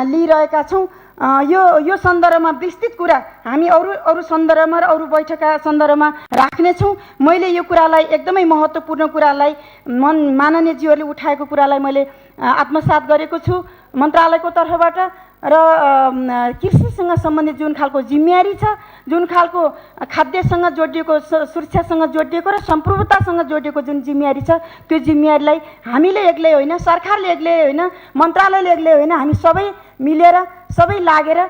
लिइरहेका छौँ। यो सन्दर्भमा विस्तृत कुरा हामी अरू सन्दर्भमा र अरू बैठकका सन्दर्भमा राख्नेछौँ। मैले यो कुरालाई एकदमै महत्त्वपूर्ण कुरालाई माननीयज्यूहरूले उठाएको कुरालाई मैले आत्मसात गरेको छु मन्त्रालयको तर्फबाट र कृषिसँग सम्बन्धित जुन खालको जिम्मेवारी छ, जुन खालको खाद्यसँग जोडिएको सुरक्षासँग जोडिएको र सम्प्रभुतासँग जोडिएको जुन जिम्मेवारी छ, त्यो जिम्मेवारीलाई हामीले एक्लै होइन, सरकारले एक्लै होइन, मन्त्रालयले एक्लै होइन, हामी सबै मिलेर सबै लागेर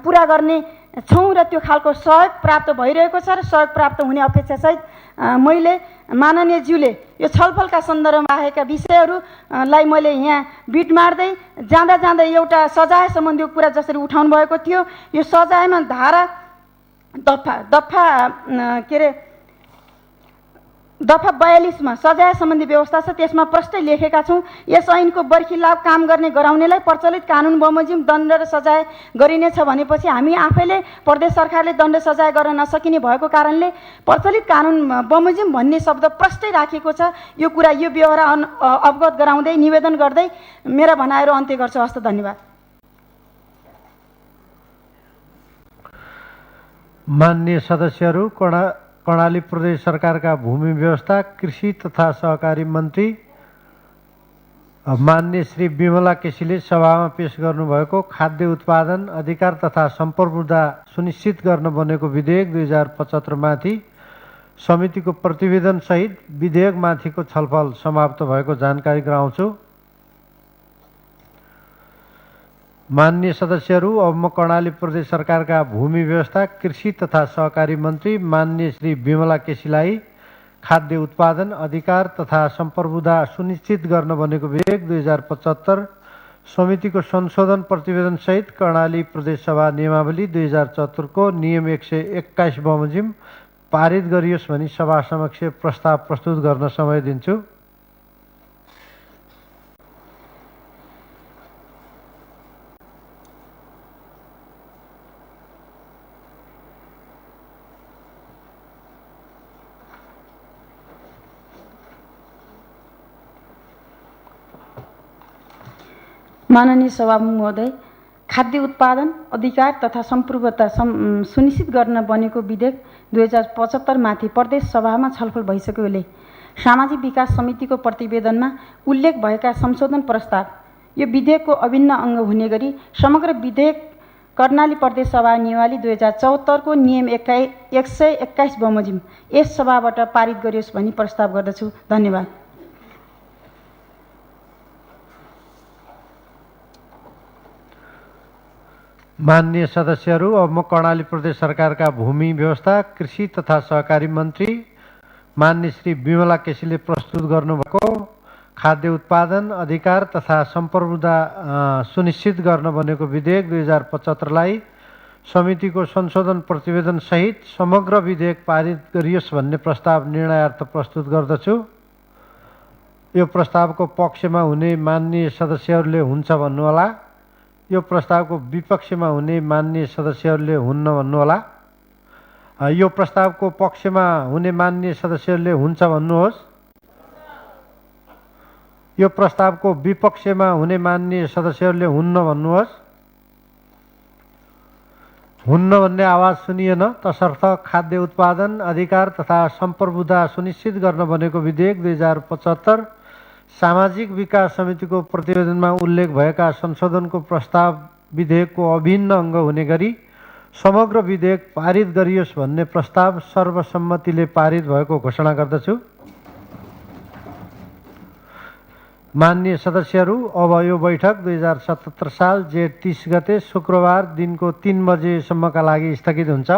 पुरा गर्ने छौँ र त्यो खालको सहयोग प्राप्त भइरहेको छ र सहयोग प्राप्त हुने अपेक्षासहित मैले माननीयज्यूले यो छलफलका सन्दर्भमा आएका विषयहरूलाई मैले यहाँ बिट मार्दै जाँदा एउटा सजाय सम्बन्धी कुरा जसरी उठाउनु भएको थियो, यो सजायमा धारा दफा के अरे दफा 42 मा सजाय सम्बन्धी व्यवस्था छ, त्यसमा प्रष्टै लेखेका छौँ। यस ऐनको बर्खिलाप काम गर्ने गराउनेलाई प्रचलित कानुन बमोजिम दण्ड र सजाय गरिनेछ भनेपछि हामी आफैले प्रदेश सरकारले दण्ड सजाय गर्न नसकिने भएको कारणले प्रचलित कानुन बमोजिम भन्ने शब्द प्रष्टै राखेको छ। यो कुरा यो व्यवहार अवगत गराउँदै निवेदन गर्दै मेरा भनाइहरू अन्त्य गर्छु। हस्त, धन्यवाद। माननीय सदस्यहरू, कर्णाली प्रदेश सरकारका भूमि व्यवस्था, कृषि तथा सहकारी मन्त्री माननीय श्री विमला केसीले सभामा पेश गर्नुभएको खाद्य उत्पादन अधिकार तथा सम्प्रभुता सुनिश्चित गर्न बनेको विधेयक 2075 माथि समितिको प्रतिवेदनसहित विधेयकमाथिको छलफल समाप्त भएको जानकारी गराउँछु। माननीय सदस्यहरू, अब म कर्णाली प्रदेश सरकारका भूमि व्यवस्था, कृषि तथा सहकारी मन्त्री माननीय श्री विमला केसीलाई खाद्य उत्पादन अधिकार तथा सम्प्रभुता सुनिश्चित गर्न बनेको विधेयक 2075 समितिको संशोधन प्रतिवेदनसहित कर्णाली प्रदेश सभा नियमावली 2074 को नियम 121 बमोजिम पारित गरियोस् भनी सभा समक्ष प्रस्ताव प्रस्तुत गर्न समय दिन्छु। माननीय सभामुख महोदय, खाद्य उत्पादन अधिकार तथा सम्प्रभुता सुनिश्चित गर्न बनेको विधेयक 2075 माथि प्रदेश सभामा छलफल भइसकेकोले सामाजिक विकास समितिको प्रतिवेदनमा उल्लेख भएका संशोधन प्रस्ताव यो विधेयकको अभिन्न अङ्ग हुने गरी समग्र विधेयक कर्णाली प्रदेश सभा नियमावली 2074 को नियम 121 बमोजिम यस सभाबाट पारित गरियोस् भनी प्रस्ताव गर्दछु। धन्यवाद। माननीय सदस्यहरू, अब म कर्णाली प्रदेश सरकारका भूमि व्यवस्था, कृषि तथा सहकारी मन्त्री माननीय श्री विमला केसीले प्रस्तुत गर्नुभएको खाद्य उत्पादन अधिकार तथा सम्प्रभुता सुनिश्चित गर्न बनेको विधेयक 2075 लाई समितिको संशोधन प्रतिवेदन सहित समग्र विधेयक पारित गरियोस् भन्ने प्रस्ताव निर्णयार्थ प्रस्तुत गर्दछु। यो प्रस्तावको पक्षमा हुने माननीय सदस्यहरूले हुन्छ भन्नुहोला। यो प्रस्तावको विपक्षमा हुने माननीय सदस्यहरूले हुन्न भन्नुहोला। यो प्रस्तावको पक्षमा हुने माननीय सदस्यहरूले हुन्छ भन्नुहोस्। यो प्रस्तावको विपक्षमा हुने माननीय सदस्यहरूले हुन्न भन्नुहोस्। हुन्न भन्ने आवाज सुनिएन, तसर्थ खाद्य उत्पादन अधिकार तथा सम्प्रभुता सुनिश्चित गर्न बनेको विधेयक 2075 सामाजिक विकास समितिको प्रतिवेदनमा उल्लेख भएका संशोधनको प्रस्ताव विधेयकको अभिन्न अङ्ग हुने गरी समग्र विधेयक पारित गरियोस् भन्ने प्रस्ताव सर्वसम्मतिले पारित भएको घोषणा गर्दछु। माननीय सदस्यहरू, अब यो बैठक 2077 साल जेठ 30 गते शुक्रबार दिनको 3 बजेसम्मका लागि स्थगित हुन्छ।